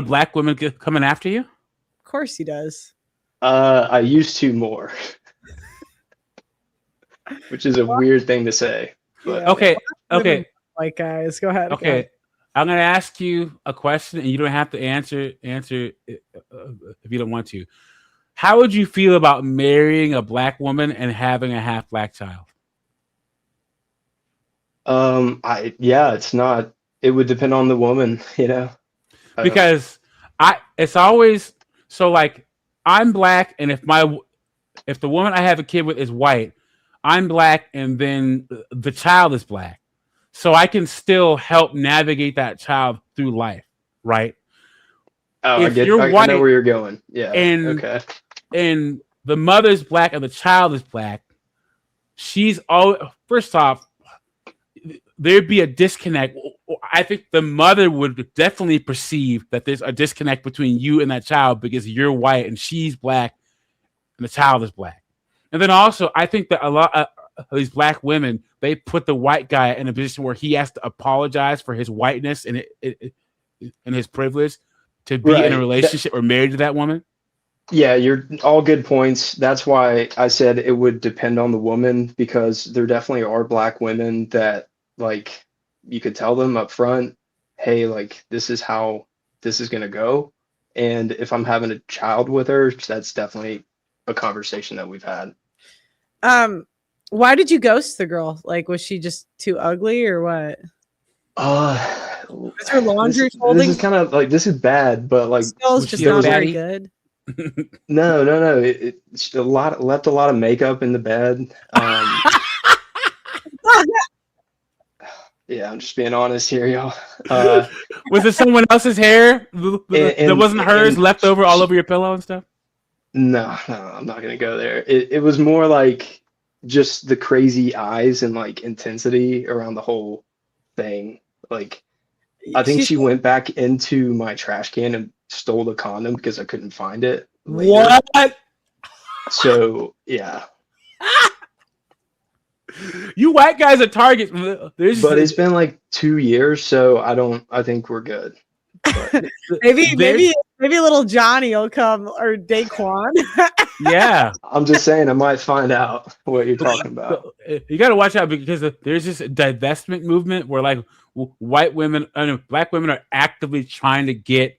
black women coming after you? Of course he does. I used to more, which is a weird thing to say. But okay. White guys, go ahead. Okay, I'm gonna ask you a question, and you don't have to answer if you don't want to. How would you feel about marrying a black woman and having a half black child? It's not. It would depend on the woman, you know. Because it's always so like I'm black, and if the woman I have a kid with is white, I'm black, and then the child is black. So I can still help navigate that child through life, right? Oh, if you're white, I know where you're going. Yeah. And the mother's black and the child is black, first off, there'd be a disconnect. I think the mother would definitely perceive that there's a disconnect between you and that child because you're white and she's black and the child is black. And then also, I think that a lot of these black women, they put the white guy in a position where he has to apologize for his whiteness and his privilege to be in a relationship or married to that woman. Yeah, you're all good points. That's why I said it would depend on the woman, because there definitely are black women that like you could tell them up front, hey, like this is how this is gonna go. And if I'm having a child with her, that's definitely a conversation that we've had. Why did you ghost the girl? Like, was she just too ugly or what? Was her laundry folding? This is kind of like, this is bad, but like Skill's just not very good. No. It's left a lot of makeup in the bed. Yeah, I'm just being honest here, y'all. Was it someone else's hair that wasn't hers left over all over your pillow and stuff? No, I'm not gonna go there. It was more like just the crazy eyes and like intensity around the whole thing. Like, I think she went back into my trash can and stole the condom because I couldn't find it later. What? So yeah. You white guys are targets. But it's been like 2 years, so I think we're good. maybe little Johnny will come, or Daquan. Yeah. I'm just saying, I might find out what you're talking about. You got to watch out, because there's this divestment movement where like black women are actively trying to get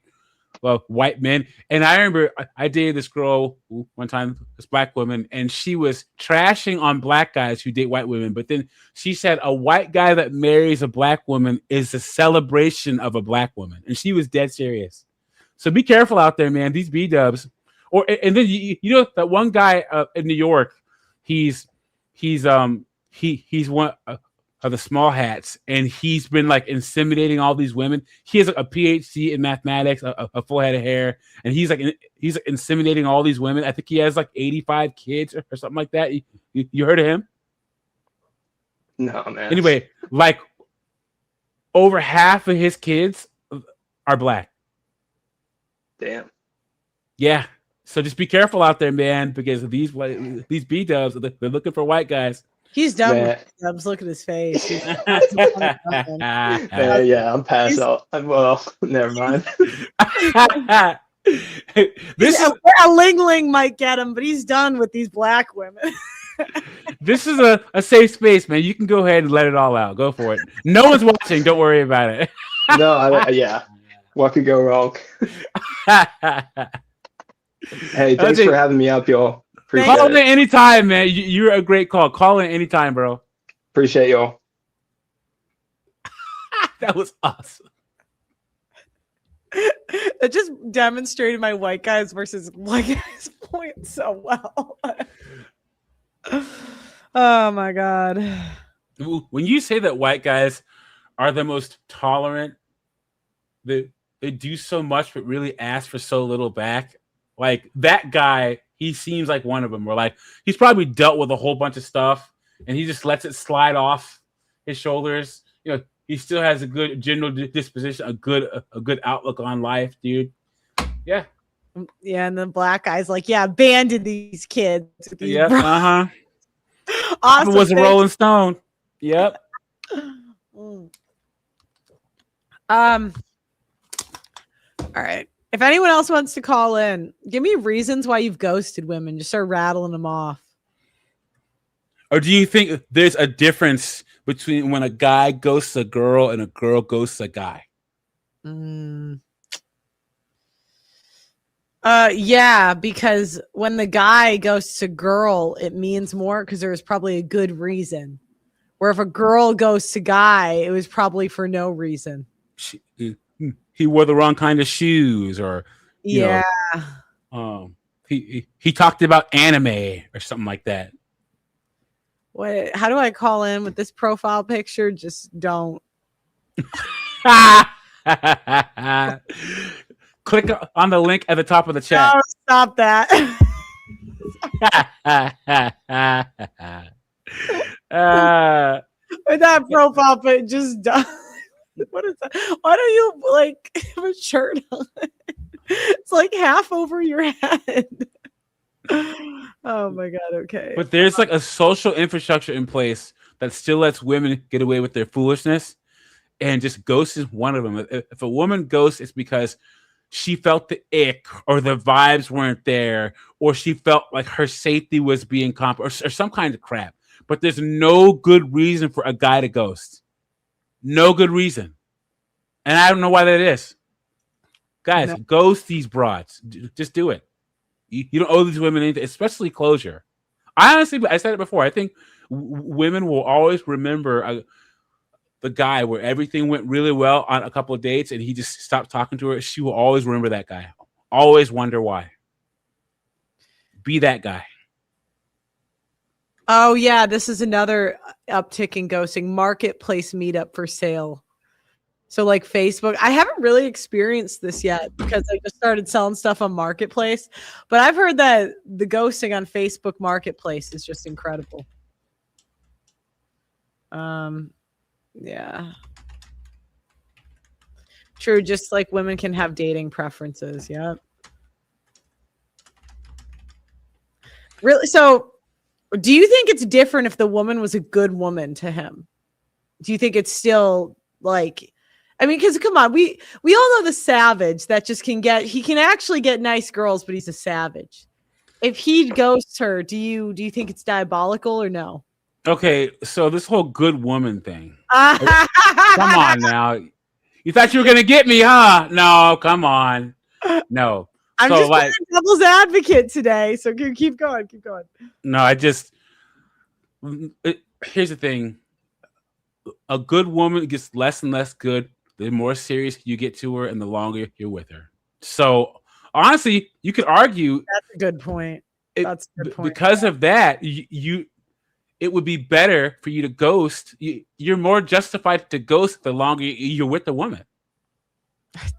white men. And I remember I dated this girl one time, this black woman, and she was trashing on black guys who date white women. But then she said a white guy that marries a black woman is a celebration of a black woman. And she was dead serious. So be careful out there, man. These B-dubs. And then you know that one guy in New York, he's one of the small hats, and he's been like inseminating all these women. He has a PhD in mathematics, a full head of hair, and he's inseminating all these women. I think he has like 85 kids or something like that. You heard of him? No, man. Anyway, like over half of his kids are black. Damn. Yeah. So just be careful out there, man, because these B-dubs, they're looking for white guys. He's done with dubs. Look at his face. Yeah, I'm past out. Well, never mind. A Ling might get him, but he's done with these black women. This is a safe space, man. You can go ahead and let it all out. Go for it. No one's watching. Don't worry about it. No, yeah. What could go wrong? Hey, thanks for having me up, y'all. Appreciate Call in it. anytime, man. You're a great call. Call in anytime, bro. Appreciate y'all. That was awesome. It just demonstrated my white guys versus white guys point so well. Oh my god. When you say that white guys are the most tolerant, they do so much but really ask for so little back. Like that guy, he seems like one of them. Where like he's probably dealt with a whole bunch of stuff and he just lets it slide off his shoulders. You know, he still has a good general disposition, a good outlook on life, dude. Yeah. Yeah, and the black guy's like, yeah, abandon these kids. Yeah. Uh-huh. Awesome. It was a Rolling Stone. Yep. All right. If anyone else wants to call in, give me reasons why you've ghosted women. Just start rattling them off. Or do you think there's a difference between when a guy ghosts a girl and a girl ghosts a guy? Yeah, because when the guy ghosts a girl, it means more because there's probably a good reason. Where if a girl ghosts a guy, it was probably for no reason. He wore the wrong kind of shoes, or yeah, he talked about anime or something like that. Wait, how do I call in with this profile picture? Just don't. Click on the link at the top of the chat. No, stop that. With that profile pic, just done. What is that? Why don't you like have a shirt on? It's like half over your head. Oh my god, okay. But there's like a social infrastructure in place that still lets women get away with their foolishness, and just ghosts is one of them. If a woman ghosts, it's because she felt the ick or the vibes weren't there, or she felt like her safety was being or some kind of crap. But there's no good reason for a guy to ghost. No good reason. And I don't know why that is. Guys, ghost these broads. Just do it. You don't owe these women anything, especially closure. I said it before. I think women will always remember the guy where everything went really well on a couple of dates and he just stopped talking to her. She will always remember that guy. Always wonder why. Be that guy. Oh yeah, this is another uptick in ghosting. Marketplace meetup for sale. So like Facebook, I haven't really experienced this yet because I just started selling stuff on Marketplace. But I've heard that the ghosting on Facebook Marketplace is just incredible. Yeah. True, just like women can have dating preferences. Yep. Really? So do you think it's different if the woman was a good woman to him? Do you think it's still like, I mean, because come on, we all know the savage that just he can actually get nice girls, but he's a savage. If he ghosts her, do you think it's diabolical or no? Okay, so this whole good woman thing. Come on now. You thought you were gonna get me, huh? No, come on. No. I'm just like devil's advocate today, so keep going. No, here's the thing. A good woman gets less and less good the more serious you get to her and the longer you're with her. So honestly, you could argue that's a good point. That's a good point. Because of that, it would be better for you to ghost. You're more justified to ghost the longer you're with the woman.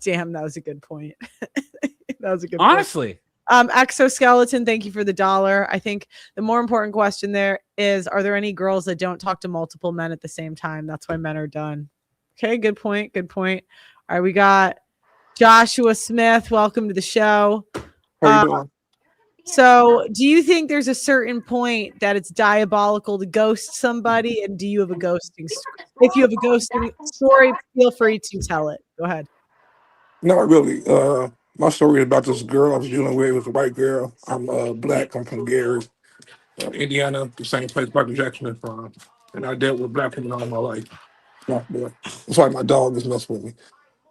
Damn, that was a good point. That was a good honestly. Point. Exoskeleton, thank you for the $1. I think the more important question there is, are there any girls that don't talk to multiple men at the same time? That's why men are done. Okay, good point. All right, we got Joshua Smith. Welcome to the show. How you doing? So do you think there's a certain point that it's diabolical to ghost somebody? And do you have a ghosting story? If you have a ghosting story, feel free to tell it. Go ahead. Not really. My story is about this girl I was dealing with. It was a white girl. I'm black. I'm from Gary, Indiana, the same place Michael Jackson is from. And I dealt with black women all my life. Black boy. That's why my dog is messing with me.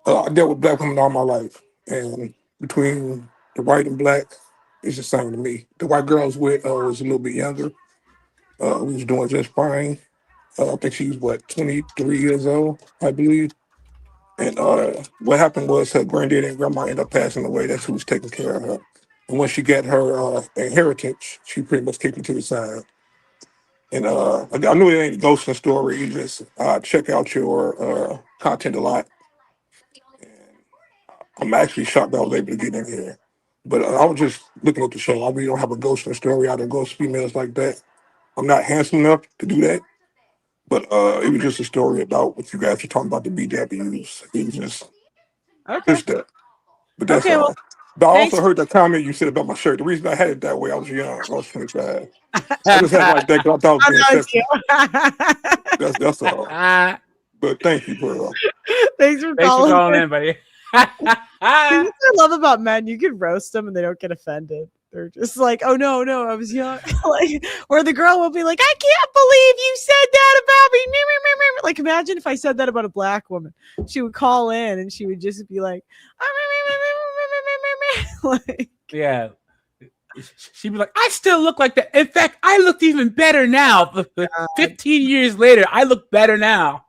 I dealt with black women all my life, and between the white and black, it's the same to me. The white girl I was with was a little bit younger. We was doing just fine. I think she was what 23 years old, I believe. And what happened was her granddaddy and grandma ended up passing away. That's who was taking care of her. And when she got her inheritance, she pretty much kicked me to the side. And I knew it ain't a ghosting story. You just check out your content a lot. I'm actually shocked I was able to get in here. But I was just looking at the show. I really don't have a ghosting story. I don't ghost females like that. I'm not handsome enough to do that. But it was just a story about what you guys were talking about, the BWs. It was just that. But that's Okay, well, all. But I thanks. also heard that comment you said about my shirt. The reason I had it that way, I was young. I was 25. I just had it like that because I thought I was being sexy. That's all. But thank you, bro. Thanks for Thanks for calling calling in, buddy. Things I love about men, you can roast them and they don't get offended. They're just like, oh no, I was young. Like, or the girl will be like, I can't believe you said that about me. Like, imagine if I said that about a black woman. She would call in and she would just be like, like, Yeah. She'd be like, I still look like that. In fact, I look even better now. 15 years later, I look better now.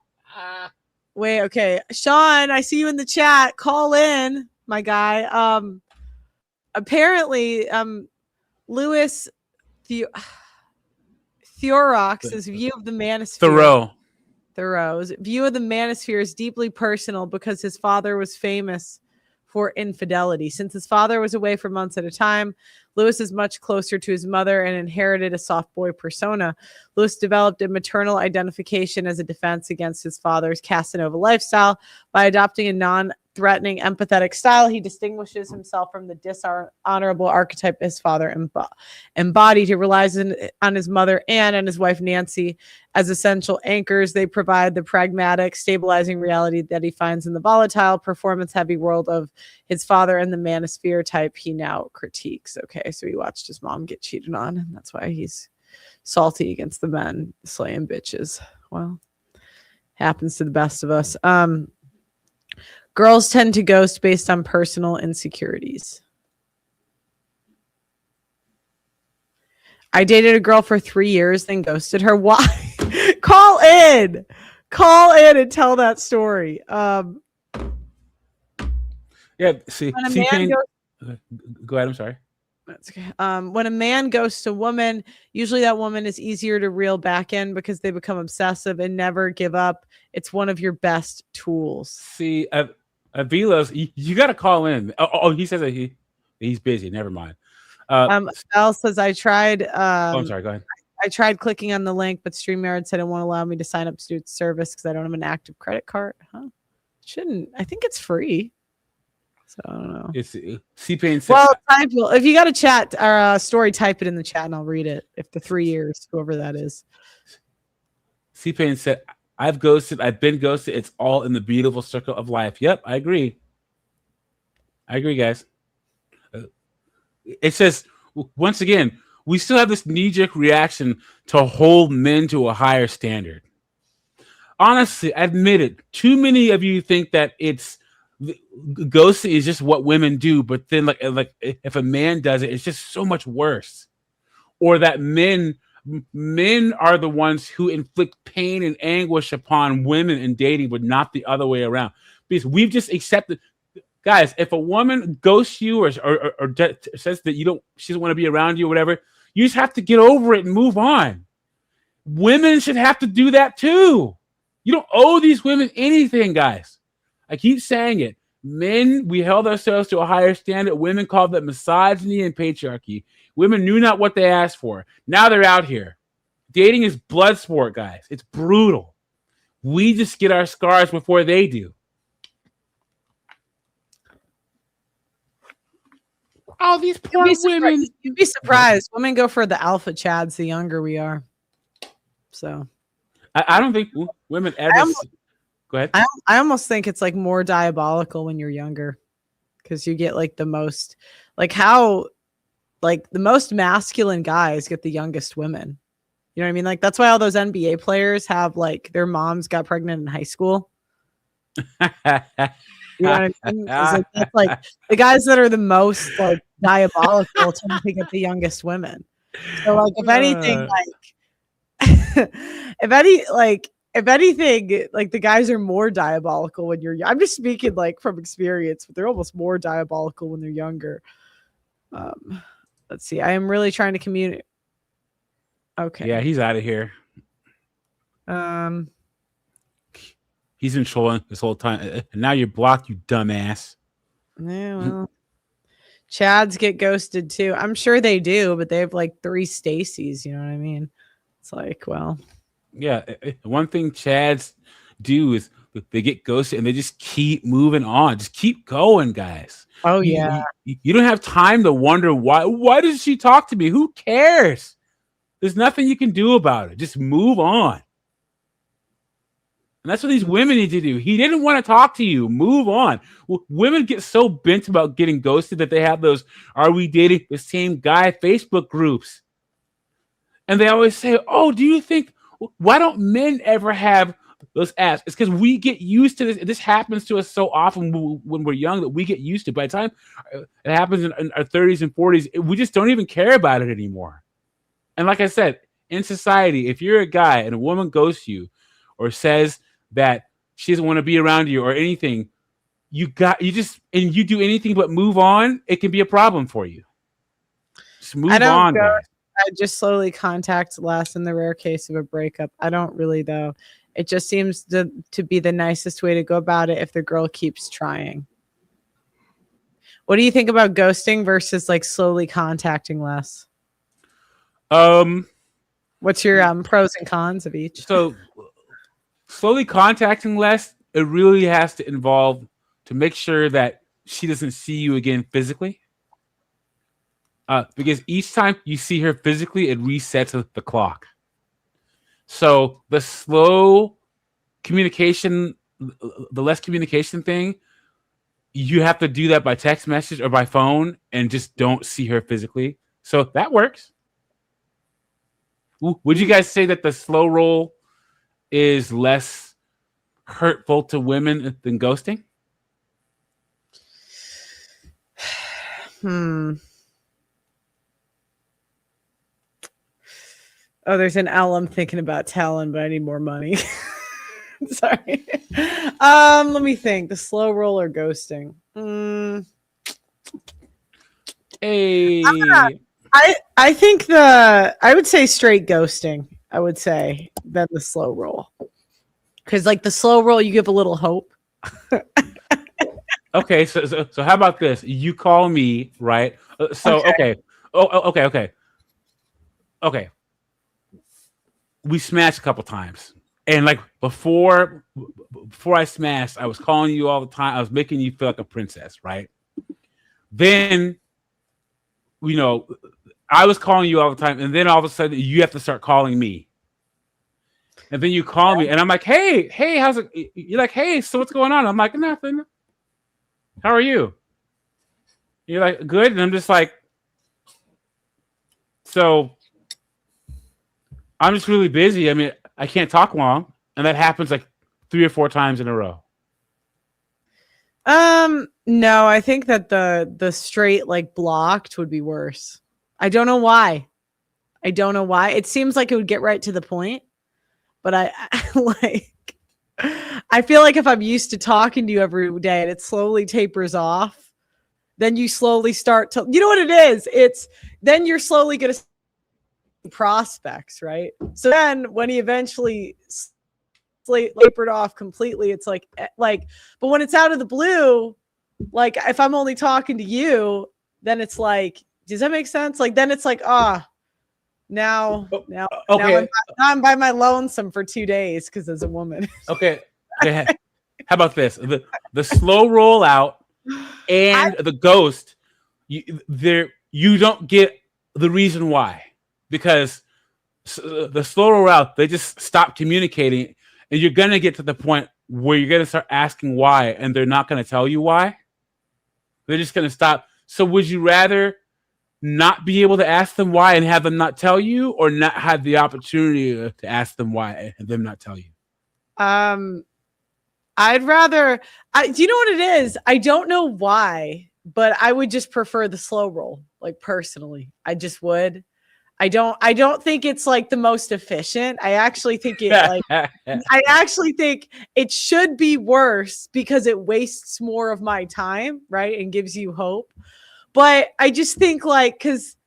wait, okay. Sean, I see you in the chat. Call in, my guy. Apparently, Louis Theorox's view of the Manosphere. Thoreau's view of the Manosphere is deeply personal because his father was famous for infidelity. Since his father was away for months at a time, Louis is much closer to his mother and inherited a soft boy persona. Louis developed a maternal identification as a defense against his father's Casanova lifestyle. By adopting a non-threatening, empathetic style, he distinguishes himself from the dishonorable archetype his father embodied. He relies on his mother Anne and his wife Nancy as essential anchors. They provide the pragmatic, stabilizing reality that he finds in the volatile, performance-heavy world of his father and the Manosphere type he now critiques. Okay, so he watched his mom get cheated on, and that's why he's salty against the men slaying bitches. Well, happens to the best of us. Girls tend to ghost based on personal insecurities. I dated a girl for 3 years, then ghosted her. Why? Call in and tell that story. Yeah, see, Pain. Go ahead. I'm sorry. That's okay. When a man ghosts a woman, usually that woman is easier to reel back in because they become obsessive and never give up. It's one of your best tools. See, Avilos, you got to call in. Oh, he says that he's busy. Never mind. Al says I tried. I'm sorry. Go ahead. I tried clicking on the link, but StreamYard said it won't allow me to sign up to its service because I don't have an active credit card. Huh? Shouldn't. I think it's free. So I don't know. It's C-Pain. Well, if you got a chat or a story, type it in the chat and I'll read it. If the 3 years, whoever that is. C-Pain said, I've been ghosted. It's all in the beautiful circle of life. Yep, I agree. Guys. It says, once again, we still have this knee-jerk reaction to hold men to a higher standard. Honestly, admit it. Too many of you think that it's ghosting is just what women do, but then like if a man does it, it's just so much worse. Or that men are the ones who inflict pain and anguish upon women in dating, but not the other way around. Because we've just accepted, guys. If a woman ghosts you or says that she doesn't want to be around you or whatever, you just have to get over it and move on. Women should have to do that too. You don't owe these women anything, guys. I keep saying it. Men, we held ourselves to a higher standard. Women called that misogyny and patriarchy. Women knew not what they asked for. Now they're out here. Dating is blood sport, guys. It's brutal. We just get our scars before they do. Oh, these poor women. You'd be surprised. Women go for the alpha chads the younger we are. So I don't think women ever... Go ahead. I almost think it's like more diabolical when you're younger because you get like the most, like how, like the most masculine guys get the youngest women. You know what I mean? Like that's why all those NBA players have like their moms got pregnant in high school. You know what I mean? It's like, that's like the guys that are the most like diabolical tend to pick up the youngest women. So like if anything, like if anything, like the guys are more diabolical when you're. I'm just speaking like from experience, but they're almost more diabolical when they're younger. Let's see. I am really trying to communicate. Okay. Yeah, he's out of here. He's been trolling this whole time. And now you're blocked, you dumbass. Yeah, well, Chads get ghosted too. I'm sure they do, but they have like 3 Stacys. You know what I mean? It's like, well, Yeah, one thing Chads do is they get ghosted and they just keep moving on. Just keep going, guys. Oh yeah. You don't have time to wonder why does she talk to me? Who cares? There's nothing you can do about it. Just move on. And that's what these women need to do. He didn't want to talk to you. Move on. Women get so bent about getting ghosted that they have those "Are we dating the same guy?" Facebook groups. And they always say, "Oh, do you think, why don't men ever have those apps?" It's because we get used to this. This happens to us so often when we're young that we get used to it. By the time it happens in our 30s and 40s, we just don't even care about it anymore. And like I said, in society, if you're a guy and a woman ghosts you or says that she doesn't want to be around you or anything, you do anything but move on, it can be a problem for you. Just move on, guys. I just slowly contact less in the rare case of a breakup. I don't really though. It just seems to be the nicest way to go about it if the girl keeps trying. What do you think about ghosting versus like slowly contacting less? What's your pros and cons of each? So slowly contacting less, it really has to involve to make sure that she doesn't see you again physically. Because each time you see her physically, it resets the clock. So the slow communication, the less communication thing, you have to do that by text message or by phone and just don't see her physically. So that works. Would you guys say that the slow roll is less hurtful to women than ghosting? Oh, there's an L I'm thinking about telling, but I need more money. Sorry. Let me think. The slow roll or ghosting? Hey. I think I would say straight ghosting. I would say than the slow roll. Because like the slow roll, you give a little hope. Okay, so how about this? You call me, right? Okay. Okay. We smashed a couple times. And like before I smashed, I was calling you all the time. I was making you feel like a princess, right? Then, I was calling you all the time. And then all of a sudden you have to start calling me. And then you call me and I'm like, hey, how's it? You're like, hey, so what's going on? I'm like, nothing. How are you? You're like, good. And I'm just like, so I'm just really busy. I mean, I can't talk long. And that happens like 3 or 4 times in a row. No, I think that the straight like blocked would be worse. I don't know why. It seems like it would get right to the point. But I feel like if I'm used to talking to you every day and it slowly tapers off, then you slowly start to, you know what it is? It's then you're slowly going to see prospects, right? So then when he eventually tapered off completely, it's like, but when it's out of the blue, like if I'm only talking to you, then it's like, does that make sense? Like, then it's like, now I'm by my lonesome for 2 days because there's a woman. Okay. How about this? The slow rollout and the ghost, you don't get the reason why. Because the slow rollout, they just stop communicating and you're going to get to the point where you're going to start asking why and they're not going to tell you why. They're just going to stop. So would you rather not be able to ask them why and have them not tell you, or not have the opportunity to ask them why and them not tell you? I'd rather. Do you know what it is? I don't know why, but I would just prefer the slow roll. Like personally, I just would. I don't think it's like the most efficient. I actually think I actually think it should be worse because it wastes more of my time, right? And gives you hope. But I just think like, cause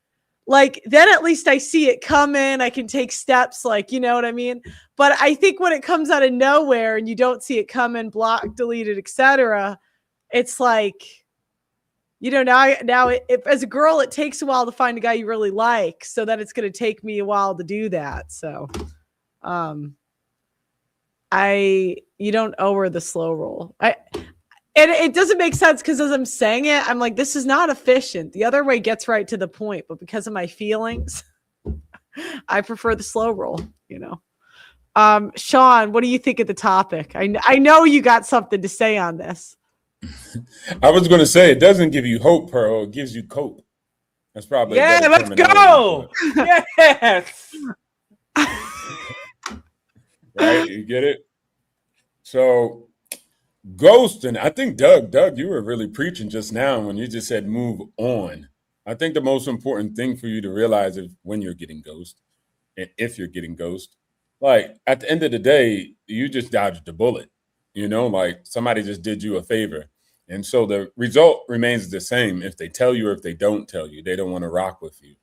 like then at least I see it coming. I can take steps, like, you know what I mean? But I think when it comes out of nowhere and you don't see it coming, blocked, deleted, etc., it's like, you know, now if as a girl, it takes a while to find a guy you really like. So then it's going to take me a while to do that. So, you don't owe her the slow roll. And it doesn't make sense because as I'm saying it, I'm like, this is not efficient. The other way gets right to the point, but because of my feelings, I prefer the slow roll, you know. Sean, what do you think of the topic? I know you got something to say on this. I was going to say it doesn't give you hope, Pearl. It gives you cope. That's probably let's go. Yes. Right, you get it. So, ghosting. I think Doug, you were really preaching just now when you just said move on. I think the most important thing for you to realize is when you're getting ghosted, and if you're getting ghosted, like at the end of the day, you just dodged the bullet. You know, like somebody just did you a favor. And so the result remains the same. If they tell you or if they don't tell you, they don't want to rock with you.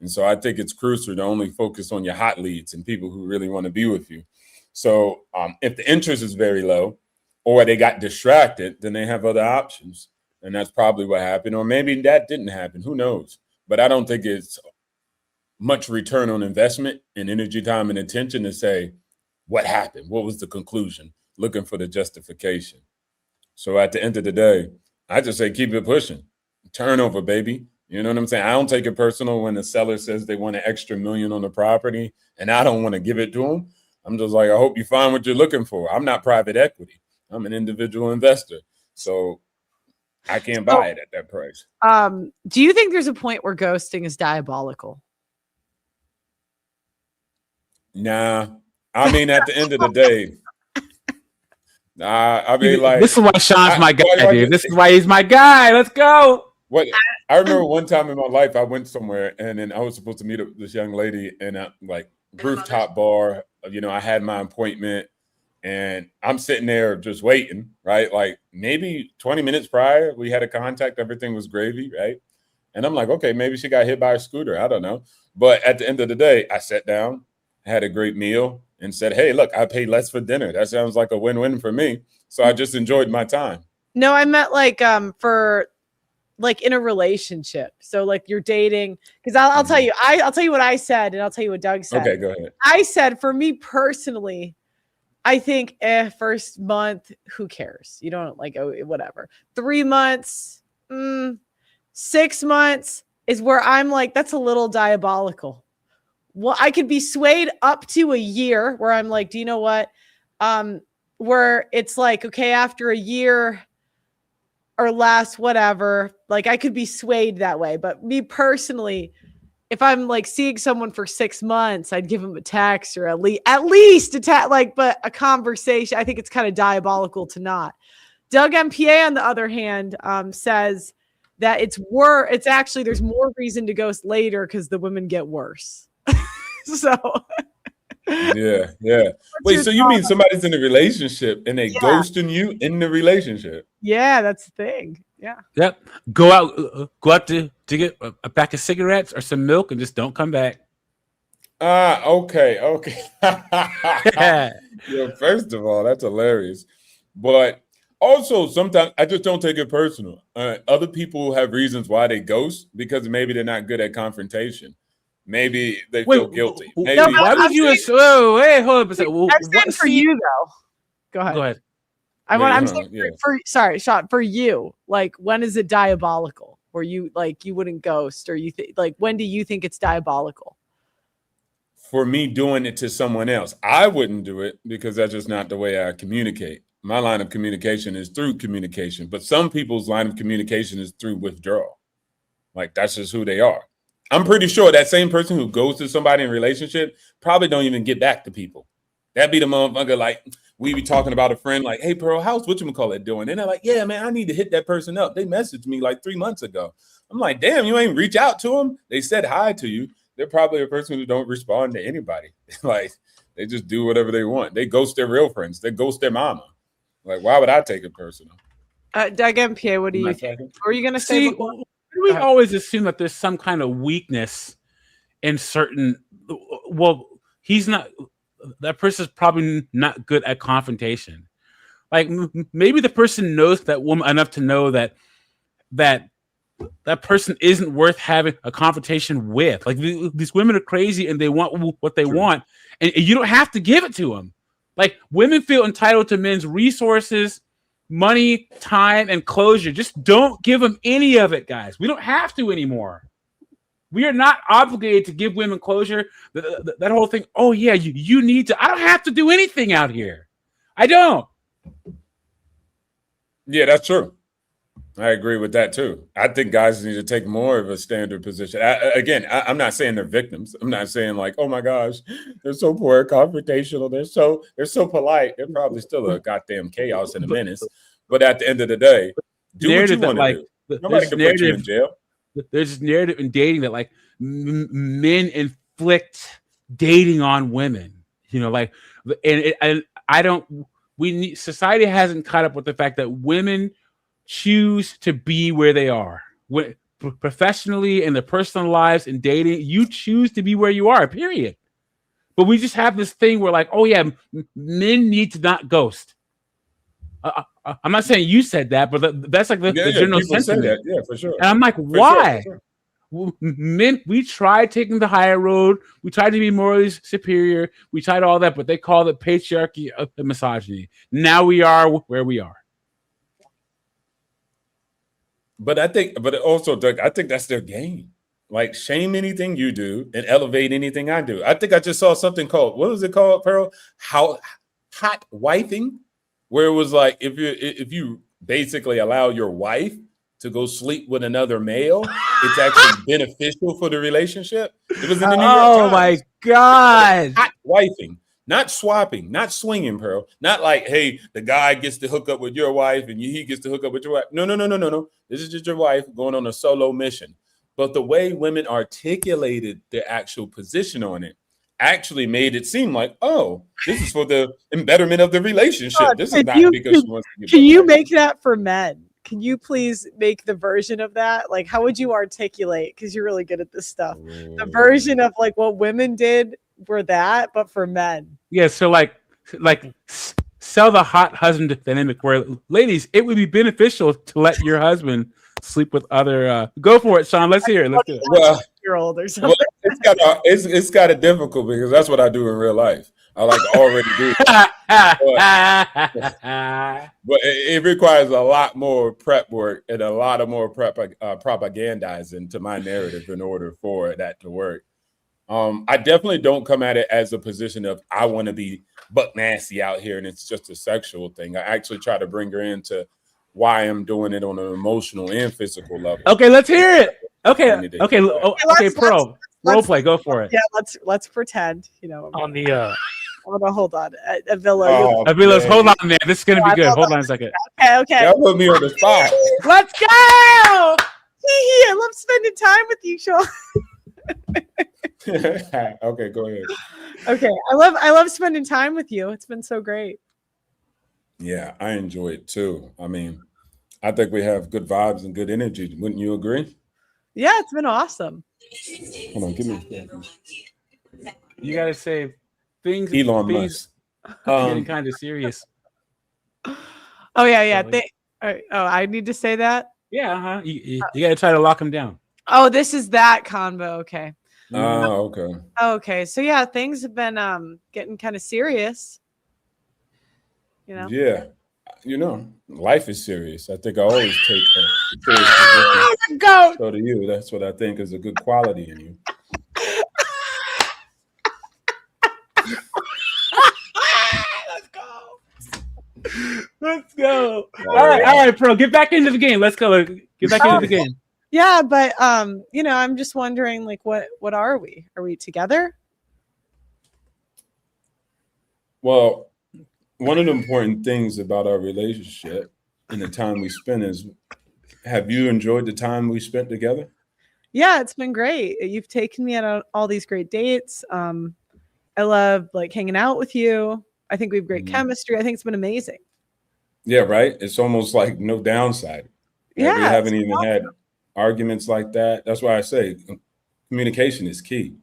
And so I think it's crucial to only focus on your hot leads and people who really want to be with you. So if the interest is very low or they got distracted, then they have other options. And that's probably what happened. Or maybe that didn't happen. Who knows? But I don't think it's much return on investment in energy, time, and attention to say, what happened? What was the conclusion? Looking for the justification. So at the end of the day, I just say keep it pushing. Turnover, baby. You know what I'm saying? I don't take it personal when the seller says they want an extra $1 million on the property and I don't want to give it to them. I'm just like, I hope you find what you're looking for. I'm not private equity. I'm an individual investor. So I can't buy it at that price. Do you think there's a point where ghosting is diabolical? Nah. I mean, at the end of the day, I mean, like, this is why Sean's my guy, dude. This is why he's my guy. Let's go. What I remember one time in my life, I went somewhere and then I was supposed to meet this young lady in a like rooftop bar. You know, I had my appointment and I'm sitting there just waiting, right? Like maybe 20 minutes prior, we had a contact. Everything was gravy, right? And I'm like, okay, maybe she got hit by a scooter. I don't know. But at the end of the day, I sat down, had a great meal, and said, hey, look, I paid less for dinner. That sounds like a win-win for me. So I just enjoyed my time. No, I meant like for like in a relationship. So like you're dating, because I'll tell you, I'll tell you what I said and I'll tell you what Doug said. Okay, go ahead. I said for me personally, I think first month, who cares? You don't like, oh, whatever. 3 months, 6 months is where I'm like, that's a little diabolical. Well, I could be swayed up to a year where I'm like, do you know what? Where it's like, okay, after a year or less, whatever, like I could be swayed that way. But me personally, if I'm like seeing someone for 6 months, I'd give them a text or at least a text, like, but a conversation. I think it's kind of diabolical to not. Doug MPA, on the other hand, says that it's actually, there's more reason to ghost later because the women get worse. So yeah. Wait, so you mean somebody's in a relationship and they ghosting you in the relationship? Yeah, that's the thing. Yeah. Yep. Go out to get a pack of cigarettes or some milk and just don't come back. Okay. Yeah, first of all, that's hilarious. But also sometimes I just don't take it personal. Other people have reasons why they ghost because maybe they're not good at confrontation. Maybe they feel guilty. Maybe. Why would you? Wait, hold up a second. I'm saying for you though. Go ahead. I'm saying sorry, Sean, for you. Like, when is it diabolical? Where you like you wouldn't ghost, or you think like when do you think it's diabolical? For me doing it to someone else, I wouldn't do it because that's just not the way I communicate. My line of communication is through communication, but some people's line of communication is through withdrawal. Like that's just who they are. I'm pretty sure that same person who goes to somebody in a relationship probably don't even get back to people. That'd be the motherfucker like, we be talking about a friend like, hey, Pearl, how's whatchamacallit doing? And they're like, yeah, man, I need to hit that person up. They messaged me like 3 months ago. I'm like, damn, you ain't reach out to them? They said hi to you. They're probably a person who don't respond to anybody. Like, they just do whatever they want. They ghost their real friends. They ghost their mama. Like, why would I take it personal? Doug MPA, what do you think? What were you going to say? See, before? we always assume that there's some kind of weakness in certain. Well, he's not. That person's probably not good at confrontation. Like maybe the person knows that woman enough to know that person isn't worth having a confrontation with. Like these women are crazy and they want what they want, and you don't have to give it to them. Like women feel entitled to men's resources, money, time, and closure. Just don't give them any of it, guys. We don't have to anymore. We are not obligated to give women closure. That whole thing. Oh yeah, you need to. I don't have to do anything out here. I don't. Yeah, that's true. I agree with that too. I think guys need to take more of a standard position. I'm not saying they're victims. I'm not saying like, oh my gosh, they're so poor, confrontational. They're so polite. They're probably still a goddamn chaos and a menace. But at the end of the day, do what you want to do. Nobody can put you in jail. There's this narrative in dating that like men inflict dating on women. You know, like, and I don't. Society hasn't caught up with the fact that women choose to be where they are. Professionally, in their personal lives, in dating, you choose to be where you are, period. But we just have this thing where like, oh yeah, men need to not ghost. I'm not saying you said that, but that's like the general sentiment. Yeah, for sure. And I'm like, why? For sure. Men, we tried taking the higher road. We tried to be morally superior. We tried all that, but they called it patriarchy and misogyny. Now we are where we are. But also, Doug, I think that's their game. Like, shame anything you do and elevate anything I do. I think I just saw something called, what was it called, Pearl? Hot wifing, where it was like if you basically allow your wife to go sleep with another male, it's actually beneficial for the relationship. It was in the New York Times. Oh my God. Hot wifing. Not swapping, not swinging, Pearl. Not like, hey, the guy gets to hook up with your wife and he gets to hook up with your wife. No. This is just your wife going on a solo mission. But the way women articulated their actual position on it actually made it seem like, oh, this is for the betterment of the relationship. This is not because she wants to get Can you make that for men? Can you please make the version of that? Like, how would you articulate? Because you're really good at this stuff. The version of like what women did for that, but for men. Yeah, so like sell the hot husband dynamic where, ladies, it would be beneficial to let your husband sleep with other. Go for it, Sean. Let's hear it. Let's do it. Well, year-old or something. Well, it's kind of difficult because that's what I do in real life. I like already do but it requires a lot more prep work and a lot of more propagandizing to my narrative in order for that to work. I definitely don't come at it as a position of I want to be buck nasty out here and it's just a sexual thing. I actually try to bring her into why I'm doing it on an emotional and physical level. Okay, let's hear it. Okay, Pro. Role play, go for it. Yeah, let's pretend, on the hold on. Avila. Avila's, hold on, man. This is gonna be good. Hold on a second. Okay. Y'all put me on the spot. Let's go. I love spending time with you, Sean. Okay, go ahead. Okay. I love spending time with you. It's been so great. Yeah, I enjoy it too. I mean, I think we have good vibes and good energy. Wouldn't you agree? Yeah, it's been awesome. Hold on, give me. You gotta say things. Elon Musk. Getting kind of serious. Oh yeah. I need to say that. Yeah, you gotta try to lock him down. Oh, this is that convo. Okay. Oh, okay. Okay, so yeah, things have been getting kind of serious. Yeah, life is serious. I think I always take a serious position. Go. So do you. That's what I think is a good quality in you. Let's go. All right, Pro. Get back into the game. Let's go. Get back into the game. Yeah, but I'm just wondering, like, what are we? Are we together? Well, one of the important things about our relationship and the time we spend is, have you enjoyed the time we spent together? Yeah, it's been great. You've taken me on all these great dates. I love like hanging out with you. I think we have great chemistry. I think it's been amazing. Yeah, right. It's almost like no downside. Right? Yeah, We haven't even had arguments like that. That's why I say communication is key.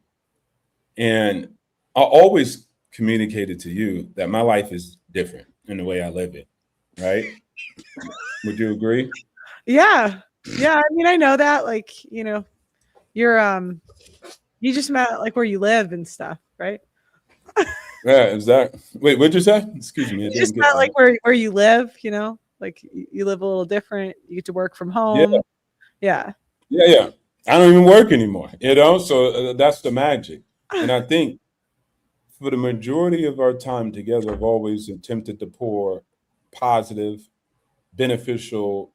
And I always communicated to you that my life is different in the way I live it. Right? Would you agree? Yeah. Yeah. I mean, I know that, like, you know, you're you just meant like where you live and stuff, right? Yeah, exactly. Wait, what'd you say? Excuse me. I You didn't just get meant that. like where you live, you know, like you live a little different. You get to work from home. Yeah. Yeah. Yeah. I don't even work anymore, you know? So that's the magic. And I think for the majority of our time together, I've always attempted to pour positive, beneficial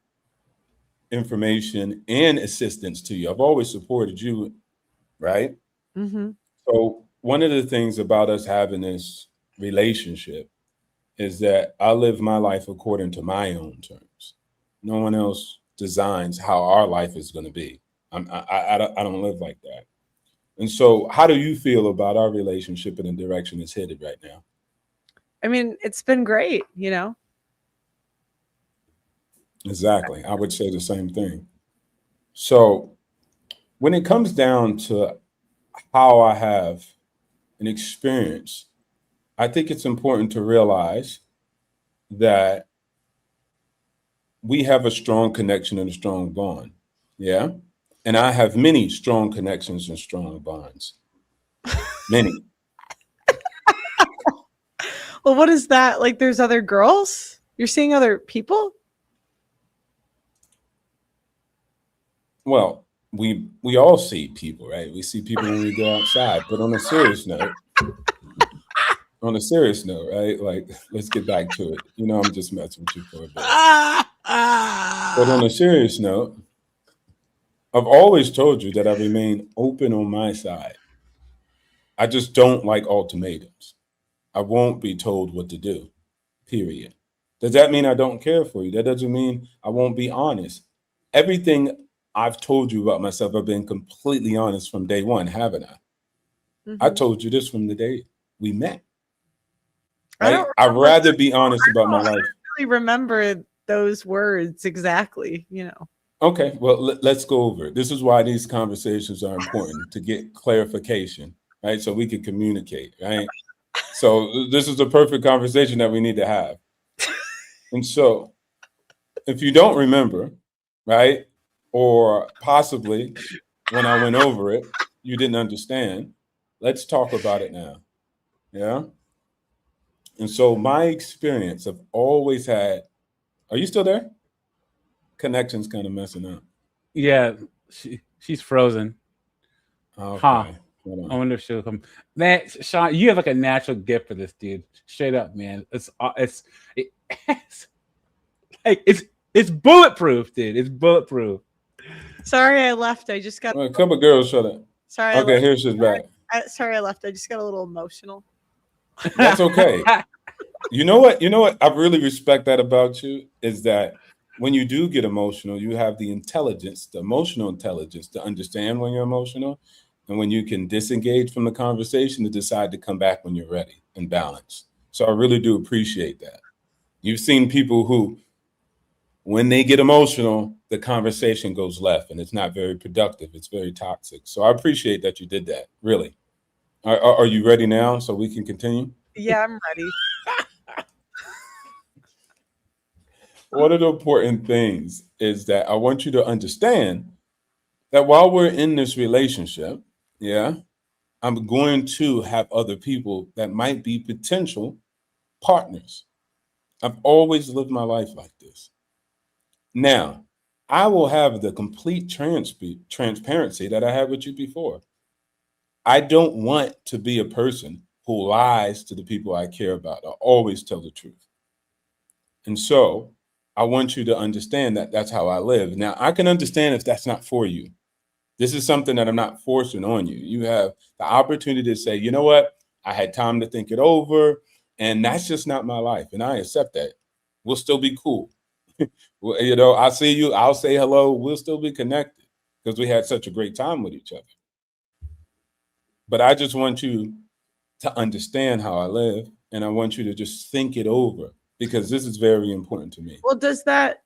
information and assistance to you. I've always supported you, right? Mm-hmm. So one of the things about us having this relationship is that I live my life according to my own terms. No one else designs how our life is going to be. I don't live like that. And so, how do you feel about our relationship and the direction it's headed right now? I mean, it's been great, you know. Exactly. I would say the same thing. So, when it comes down to how I have an experience, I think it's important to realize that we have a strong connection and a strong bond. Yeah. And I have many strong connections and strong bonds. Many. Well, what is that? Like there's other girls? You're seeing other people? Well, we all see people, right? We see people when we go outside. But on a serious note, right? Like, let's get back to it. You know, I'm just messing with you for a bit. But on a serious note, I've always told you that I remain open on my side. I just don't like ultimatums. I won't be told what to do, period. Does that mean I don't care for you? That doesn't mean I won't be honest. Everything I've told you about myself, I've been completely honest from day one, haven't I? I told you this from the day we met. Right? I'd rather be honest about my life. I don't really remember those words exactly, you know. Okay, well, let's go over it. This is why these conversations are important, to get clarification, right? So we can communicate, right? So this is the perfect conversation that we need to have. And so if you don't remember, right, or possibly when I went over it, you didn't understand, let's talk about it now. Yeah? And so my experience, I've always had, are you still there? Connection's kind of messing up. Yeah, she's frozen. Okay. Huh. I wonder if she'll come. Man, Sean, you have like a natural gift for this, dude. Straight up, man. It's like it's bulletproof, dude. It's bulletproof. Sorry, I left. I just got a couple girls shut up. Sorry. Okay, here she's back. Sorry, I left. I just got a little emotional. That's okay. You know what? I really respect that about you is that when you do get emotional, you have the intelligence, the emotional intelligence to understand when you're emotional, and when you can disengage from the conversation to decide to come back when you're ready and balanced. So I really do appreciate that. You've seen people who, when they get emotional, the conversation goes left and it's not very productive. It's very toxic. So I appreciate that you did that, really. Are you ready now so we can continue? Yeah, I'm ready. One of the important things is that I want you to understand that while we're in this relationship, yeah, I'm going to have other people that might be potential partners. I've always lived my life like this. Now, I will have the complete transparency that I had with you before. I don't want to be a person who lies to the people I care about. I always tell the truth. And so I want you to understand that that's how I live. Now, I can understand if that's not for you. This is something that I'm not forcing on you. You have the opportunity to say, you know what? I had time to think it over. And that's just not my life. And I accept that. We'll still be cool. Well, you know, I see you, I'll say hello, we'll still be connected because we had such a great time with each other. But I just want you to understand how I live, and I want you to just think it over because this is very important to me. Well, does that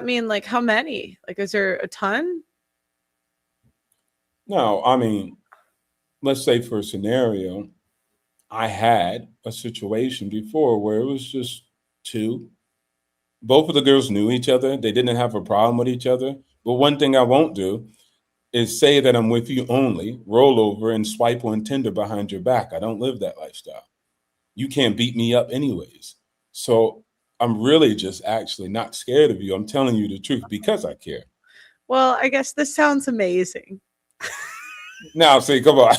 mean like how many? Like, is there a ton? No, I mean, let's say for a scenario, I had a situation before where it was just two. Both of the girls knew each other. They didn't have a problem with each other. But one thing I won't do is say that I'm with you only, roll over and swipe on Tinder behind your back. I don't live that lifestyle. You can't beat me up anyways. So I'm really just actually not scared of you. I'm telling you the truth because I care. Well, I guess this sounds amazing. Now, see, come on.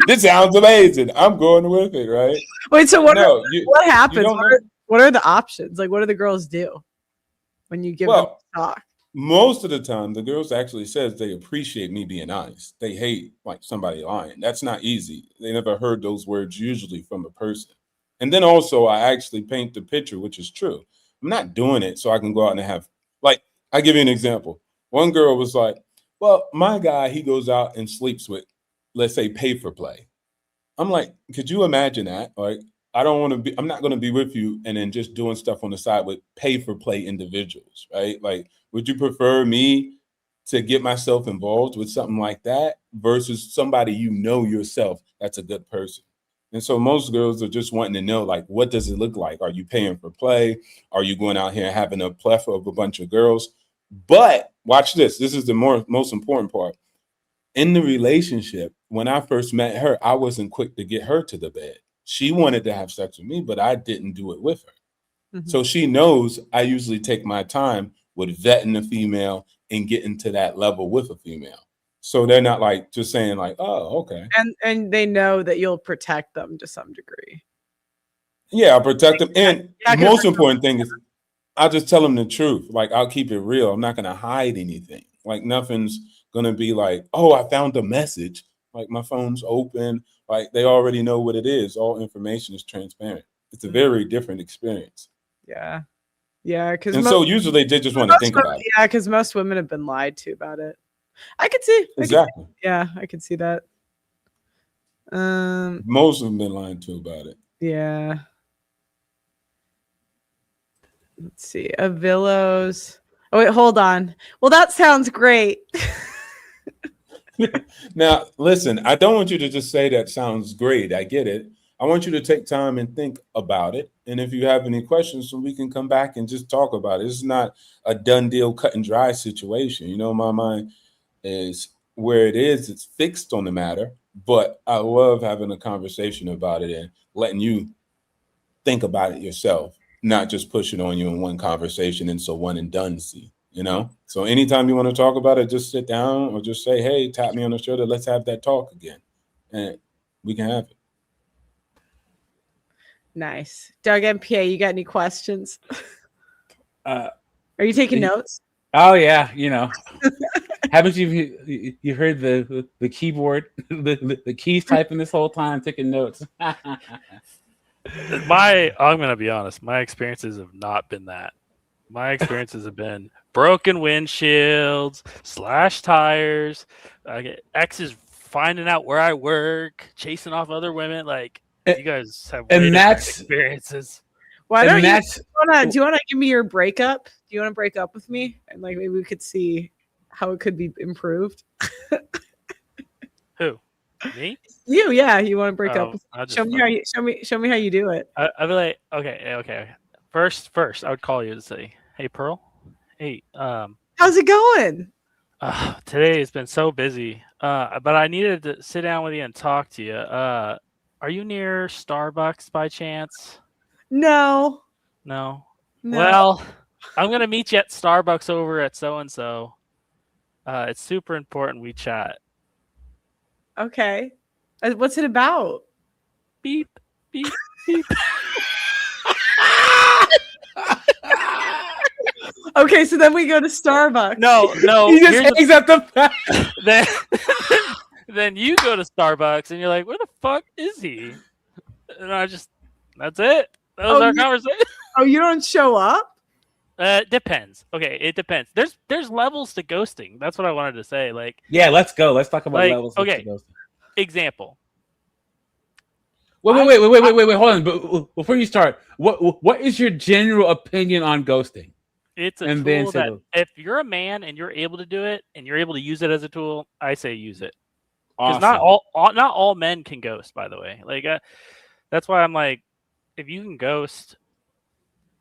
This sounds amazing. I'm going with it, right? Wait, so what you happens? don't What are the options? Like, what do the girls do when you give them talk? Most of the time, the girls actually says they appreciate me being honest. They hate like somebody lying. That's not easy. They never heard those words usually from a person. And then also, I actually paint the picture, which is true. I'm not doing it so I can go out and have, like, I give you an example. One girl was like, well, my guy, he goes out and sleeps with, let's say, pay for play. I'm like, could you imagine that? Like, I'm not going to be with you and then just doing stuff on the side with pay for play individuals, right? Like, would you prefer me to get myself involved with something like that versus somebody you know yourself that's a good person? And so most girls are just wanting to know, like, what does it look like? Are you paying for play? Are you going out here and having a plethora of a bunch of girls? But watch this. This is the most important part. In the relationship, when I first met her, I wasn't quick to get her to the bed. She wanted to have sex with me, but I didn't do it with her. Mm-hmm. So she knows I usually take my time with vetting a female and getting to that level with a female. So they're not like just saying like, oh, okay. And they know that you'll protect them to some degree. Yeah, I'll protect them. And the most important thing is I'll just tell them the truth. Like, I'll keep it real. I'm not going to hide anything. Like, nothing's going to be like, oh, I found a message. Like, my phone's open. Like, they already know what it is. All information is transparent. It's a very different experience. Yeah. Yeah. So usually they just want to think about it. Yeah, because most women have been lied to about it. I could see. Exactly. Yeah, I could see that. Most of them been lied to about it. Yeah. Let's see. Avillos. Oh, wait, hold on. Well, that sounds great. Now, listen, I don't want you to just say that sounds great. I get it. I want you to take time and think about it. And if you have any questions, so we can come back and just talk about it. It's not a done deal, cut and dry situation. You know, my mind is where it is. It's fixed on the matter. But I love having a conversation about it and letting you think about it yourself, not just push it on you in one conversation and so one and done see, you know? So anytime you want to talk about it, just sit down or just say, hey, tap me on the shoulder. Let's have that talk again. And we can have it. Nice. Doug MPA, you got any questions? Are you taking notes? Oh yeah, you know. Haven't you heard the keyboard, the keys typing this whole time, taking notes? I'm gonna be honest. My experiences have not been that. My experiences have been broken windshields, slashed tires, exes finding out where I work, chasing off other women. Like, you guys have way different experiences. Why don't you do you wanna give me your breakup? Do you want to break up with me? And like maybe we could see how it could be improved. Who? Me? You, yeah. You want to break up? Show me how you do it. I'd be like, okay. First, I would call you to say, hey, Pearl. Hey, how's it going? Today has been so busy. But I needed to sit down with you and talk to you. Are you near Starbucks by chance? No. Well, I'm gonna meet you at Starbucks over at so and so. It's super important we chat. Okay. What's it about? Beep, beep, beep. Okay, so then we go to Starbucks. No. He just hangs up the then you go to Starbucks and you're like, where the fuck is he? And that's it. That was Oh, our you- conversation. Oh, you don't show up? Depends. Okay, it depends. There's levels to ghosting. That's what I wanted to say. Like, Yeah, let's go. Let's talk about like levels. Of okay, ghosting. example. Wait. Hold on. But before you start, what is your general opinion on ghosting? It's a And then tool say that the- if you're a man and you're able to do it and you're able to use it as a tool, I say use it. Because not all men can ghost, by the way. Like that's why I'm like, if you can ghost,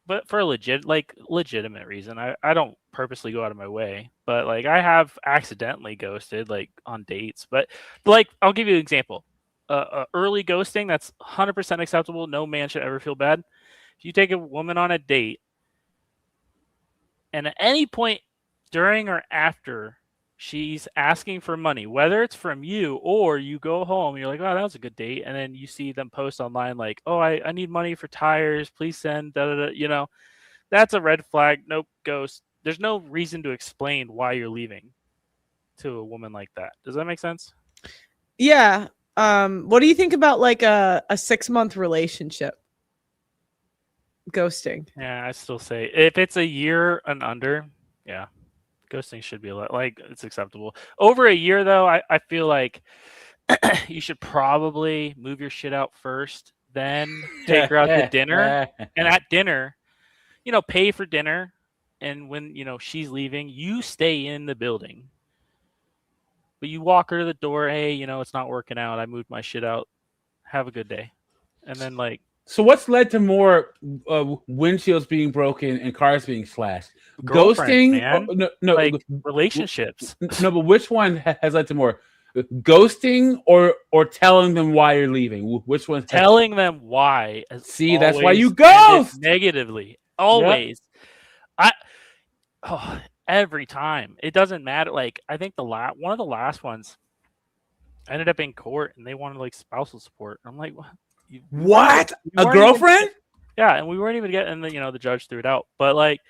but for a legitimate reason, I don't purposely go out of my way, but like I have accidentally ghosted like on dates. But like I'll give you an example. Early ghosting, that's 100% acceptable. No man should ever feel bad. If you take a woman on a date and at any point during or after she's asking for money, whether it's from you or you go home, you're like, oh, that was a good date. And then you see them post online like, oh, I need money for tires. Please send, that's a red flag. Nope, ghost. There's no reason to explain why you're leaving to a woman like that. Does that make sense? Yeah. What do you think about like a 6-month relationship? Ghosting. Yeah, I still say if it's a year and under, yeah, ghosting should be like it's acceptable. Over a year though, I feel like you should probably move your shit out first, then take her out to dinner, and at dinner, pay for dinner, and when she's leaving, you stay in the building, but you walk her to the door. Hey, it's not working out. I moved my shit out. Have a good day, and then like. So what's led to more windshields being broken and cars being slashed? Ghosting, man. No, like relationships. No, but which one has led to more? Ghosting or telling them why you're leaving? Which one? Telling them why. See, that's why you ghost negatively. Always. Yep. Every time. It doesn't matter. Like I think one of the last ones, I ended up in court and they wanted like spousal support. I'm like, what? What? A girlfriend? Yeah, and we weren't even getting the judge threw it out. But like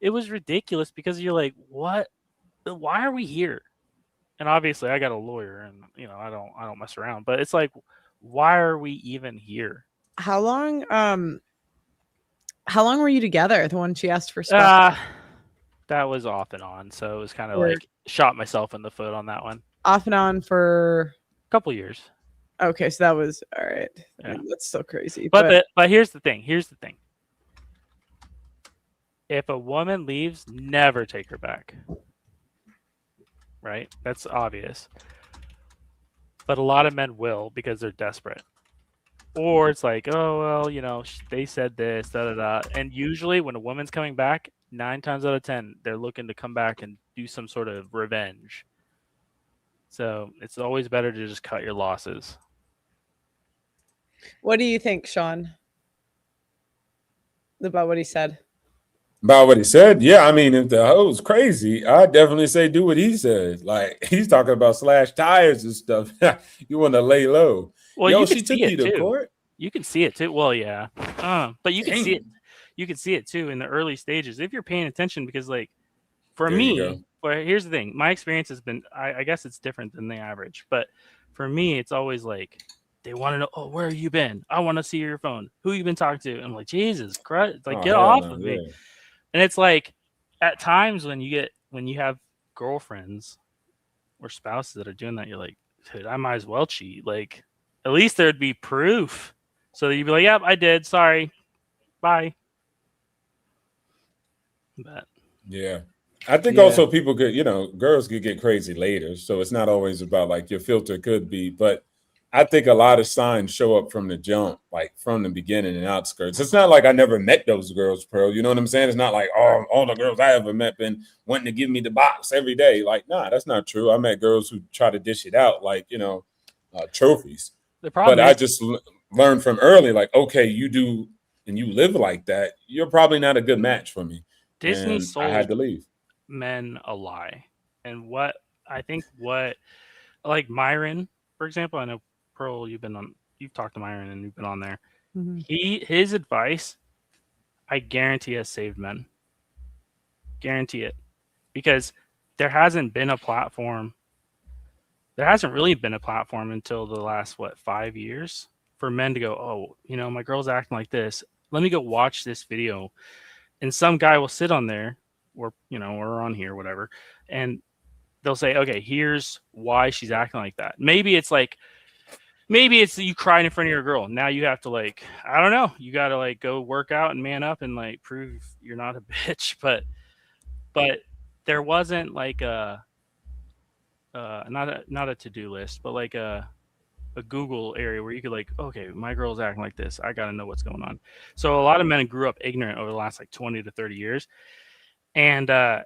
it was ridiculous because you're like, what? Why are we here? And obviously I got a lawyer and I don't mess around. But it's like, why are we even here? How long were you together? The one she asked for stuff? That was off and on. So it was kind of like shot myself in the foot on that one. Off and on for a couple years. Okay, so that was all right. Yeah. I mean, that's still crazy. But here's the thing. If a woman leaves, never take her back. Right? That's obvious. But a lot of men will because they're desperate. Or it's like, oh, well, they said this, da-da-da. And usually when a woman's coming back, 9 times out of 10, they're looking to come back and do some sort of revenge. So it's always better to just cut your losses. What do you think, Sean, about what he said? About what he said? Yeah, I mean, if the hoe's crazy, I'd definitely say do what he said. Like, he's talking about slash tires and stuff. You want to lay low. Well, Yo, you she can took see you it to too. court? You can see it too. Well, yeah. But you can see it. Damn. You can see it too in the early stages if you're paying attention because like for There you me, go. well, here's the thing. My experience has been I guess it's different than the average, but for me it's always like they want to know, oh, where have you been? I want to see your phone. Who you been talking to? I'm like, Jesus Christ, like get off of me. Yeah. And it's like at times when you have girlfriends or spouses that are doing that, you're like, dude, I might as well cheat. Like at least there'd be proof. So you'd be like, yep, I did. Sorry. Bye. But Yeah. I think also people could, girls could get crazy later. So it's not always about like your filter could be, but I think a lot of signs show up from the jump, like from the beginning and outskirts. It's not like I never met those girls, Pearl. You know what I'm saying? It's not like, oh, all the girls I ever met been wanting to give me the box every day. Like, nah, that's not true. I met girls who try to dish it out like, trophies. the problem But I is just learned from early, like, okay, you do and you live like that, you're probably not a good match for me. Disney And sold I had to leave. men a lie. And what like Myron, for example, I know Pearl, you've talked to Myron and you've been on there. Mm-hmm. His advice, I guarantee has saved men. Guarantee it. Because there hasn't really been a platform until the last 5 years for men to go, oh, my girl's acting like this. Let me go watch this video. And some guy will sit on there or on here, whatever. And they'll say, okay, here's why she's acting like that. Maybe it's you crying in front of your girl. Now you have to I don't know. You got to go work out and man up and prove you're not a bitch. But there wasn't not a to-do list, but a Google area where you could okay, my girl's acting like this. I got to know what's going on. So a lot of men grew up ignorant over the last 20 to 30 years. And I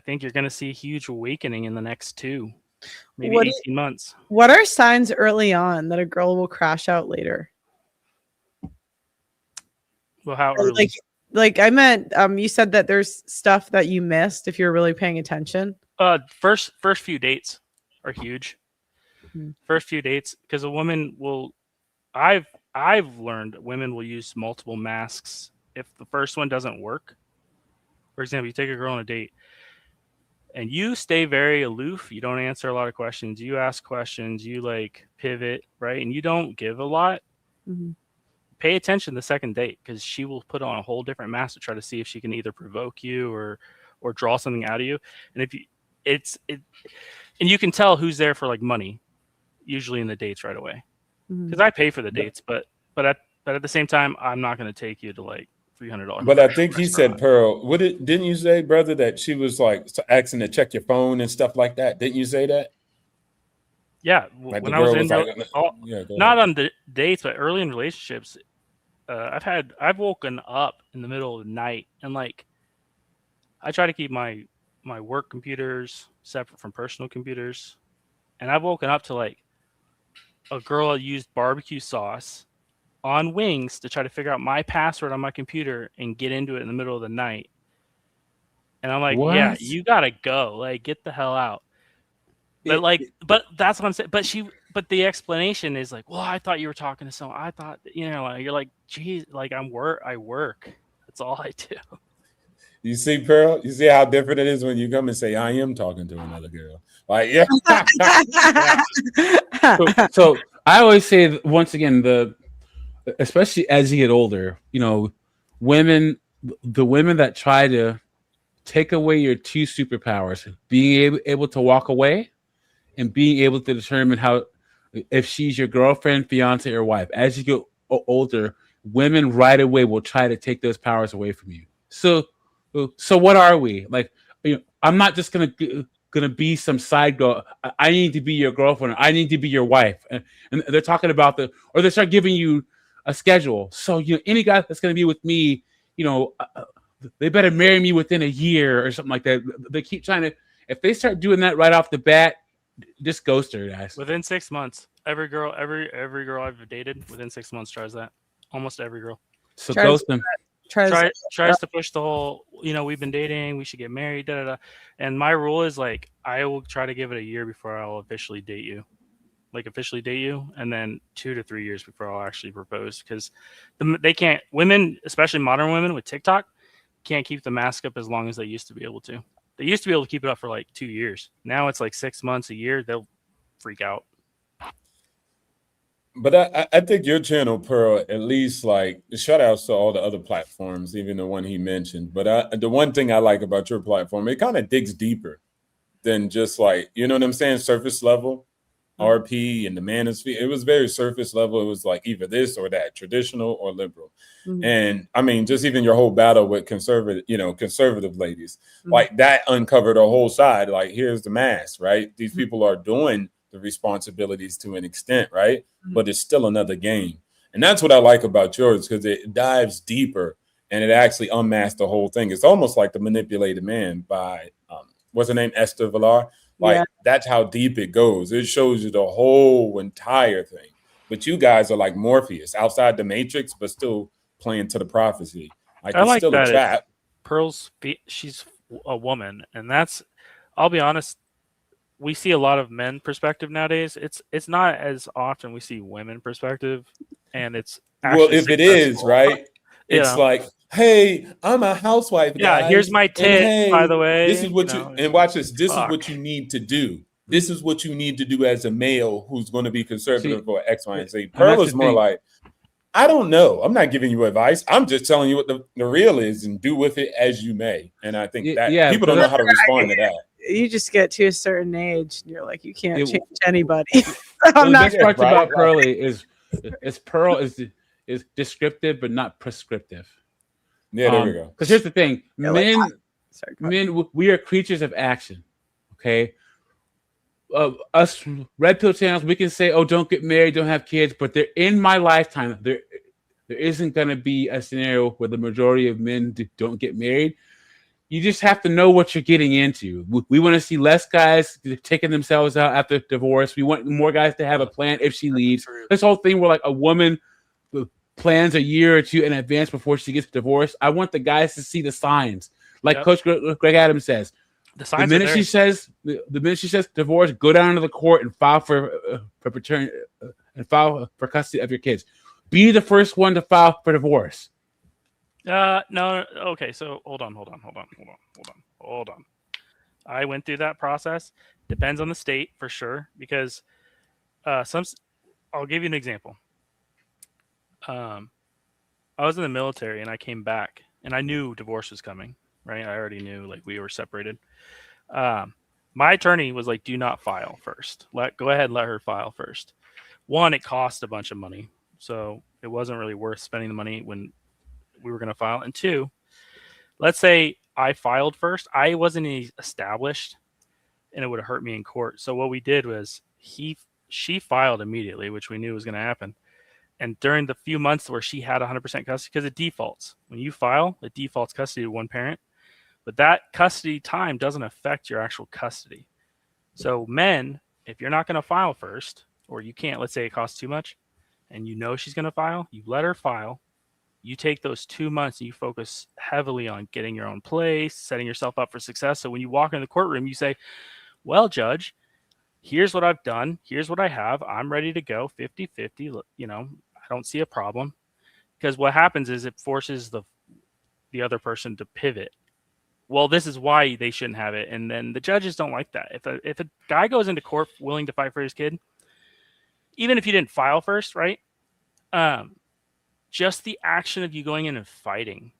think you're going to see a huge awakening in the next maybe 18 months. What are signs early on that a girl will crash out later? Well, how early? I meant, you said that there's stuff that you missed if you're really paying attention. First few dates are huge. First few dates, because a woman will, I've learned women will use multiple masks if the first one doesn't work. For example, you take a girl on a date and you stay very aloof. You don't answer a lot of questions. You ask questions. You pivot, right? And you don't give a lot. Mm-hmm. Pay attention the second date, because she will put on a whole different mask to try to see if she can either provoke you or draw something out of you. And if and you can tell who's there for money, usually in the dates right away. Because I pay for the dates, but at the same time, I'm not going to take you to $300. But I think he said, Pearl, didn't you say, brother, that she was asking to check your phone and stuff like that? Didn't you say that? Yeah, when I was not on the dates, but early in relationships, I've woken up in the middle of the night and I try to keep my work computers separate from personal computers, and I've woken up to a girl used barbecue sauce on wings to try to figure out my password on my computer and get into it in the middle of the night. And I'm What? yeah, you gotta go, get the hell out. But but that's what I'm saying. But the explanation is well, I thought you were talking to someone. I thought, you're geez, I work. That's all I do. You see, Pearl? You see how different it is when you come and say, I am talking to another girl. Yeah. So I always say, once again, especially as you get older, the women that try to take away your two superpowers, being able to walk away and being able to determine if she's your girlfriend, fiance, or wife. As you get older, women right away will try to take those powers away from you. So what are we? I'm not just gonna be some side girl. I need to be your girlfriend. I need to be your wife. And they're talking about or they start giving you a schedule. So any guy that's gonna be with me, they better marry me within a year or something like that. They keep trying to. If they start doing that right off the bat, just ghost her, guys. Within 6 months, every girl I've dated within 6 months tries that. Almost every girl. So ghost them. Tries to push the whole, we've been dating, we should get married, da da da. And my rule is I will try to give it a year before I'll officially date you. And then 2 to 3 years before I'll actually propose, because they can't. Women, especially modern women with TikTok, can't keep the mask up as long as they used to be able to. They used to be able to keep it up for 2 years. Now it's 6 months, a year. They'll freak out. But I think your channel, Pearl, at least shout outs to all the other platforms, even the one he mentioned. But the one thing I like about your platform, it kind of digs deeper than just you know what I'm saying, surface level. RP and the Manosphere, it was very surface level. It was either this or that, traditional or liberal. Mm-hmm. And I mean, just even your whole battle with conservative ladies, Mm-hmm. That uncovered a whole side. Here's the mask, right? These people are doing the responsibilities to an extent, right? Mm-hmm. But it's still another game. And that's what I like about yours, because it dives deeper and it actually unmasks the whole thing. It's almost like The Manipulated Man by, what's her name? Esther Villar. That's how deep it goes. It shows you the whole entire thing. But you guys are like Morpheus, outside the matrix, but still playing to the prophecy. It's still a trap. Pearl's, she's a woman, and I'll be honest, we see a lot of men perspective nowadays. It's not as often we see women perspective, and it's if it is, right? It's hey, I'm a housewife. Yeah, guys, here's my tits, by the way. This is what and watch this. This is what you need to do. this is what you need to do as a male who's going to be conservative or X, Y, and Z. And Pearl that's is the more thing. like, I don't know. I'm not giving you advice. I'm just telling you what the real is and do with it as you may. And I think that yeah, people don't know how to respond to that. You just get to a certain age and you're like, you can't It- change anybody. Well, I'm the not best part right, about right. Pearly is Pearl is descriptive but not prescriptive. Yeah, there we go. Because here's the thing, Yeah, like, men, we are creatures of action. Okay, us red pill channels, we can say, "Oh, don't get married, don't have kids," but they're in my lifetime. There isn't going to be a scenario where the majority of men don't get married. You just have to know what you're getting into. We want to see less guys taking themselves out after divorce. We want more guys to have a plan if she leaves. This whole thing where like a woman plans a year or two in advance before she gets divorced. I want the guys to see the signs. Like Yep. Coach Greg Adams says, The the signs are minute there. she says divorce, go down to the court and file for paternity and file for custody of your kids. Be the first one to file for divorce. No. Okay, so hold on. I went through that process. Depends on the state for sure, because I'll give you an example. I was in the military and I came back and I knew divorce was coming. Right, I already knew, like, we were separated. My attorney was like, "Do not file first. Go ahead, let her file first." One, it cost a bunch of money, so it wasn't really worth spending the money when we were going to file. And two, let's say I filed first, I wasn't established, and it would have hurt me in court. So what we did was she filed immediately, which we knew was going to happen. And during the few months where she had 100% custody, because it defaults when you file, it defaults custody to one parent, but that custody time doesn't affect your actual custody. So men, if you're not going to file first, or you can't, let's say it costs too much, and you know she's going to file, you let her file. You take those 2 months and you focus heavily on getting your own place, setting yourself up for success. So when you walk in the courtroom, you say, "Well, judge, here's what I've done. Here's what I have. I'm ready to go 50-50. You know, I don't see a problem." Because what happens is it forces the other person to pivot. Well, this is why they shouldn't have it. And then the judges don't like that. If a guy goes into court willing to fight for his kid, even if you didn't file first, right? Just the action of you going in and fighting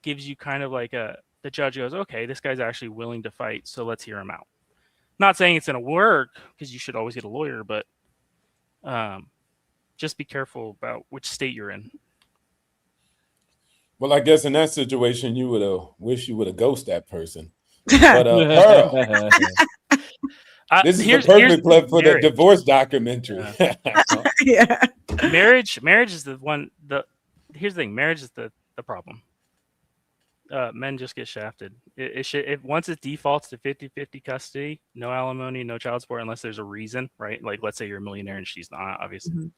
gives you kind of like the judge goes, "Okay, this guy's actually willing to fight, so let's hear him out." Not saying it's going to work, because you should always get a lawyer, but just be careful about which state you're in. Well, I guess in that situation, you would have wished you would have ghosted that person. But Pearl, this is the perfect plug for the divorce documentary. Yeah. Marriage is the one. Here's the thing: marriage is the problem. Men just get shafted. Once it defaults to 50-50 custody, no alimony, no child support, unless there's a reason, right? Like, let's say you're a millionaire and she's not. Obviously,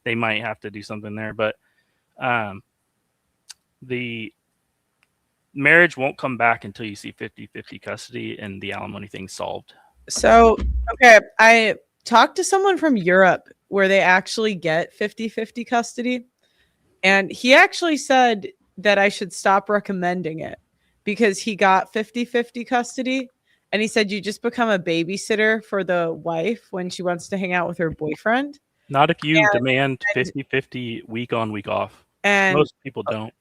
they might have to do something there, but the marriage won't come back until you see 50-50 custody and the alimony thing solved. So, okay, I talked to someone from Europe where they actually get 50-50 custody. And he actually said that I should stop recommending it because he got 50-50 custody. And he said you just become a babysitter for the wife when she wants to hang out with her boyfriend. Not if you demand 50-50 week on, week off. And most people don't.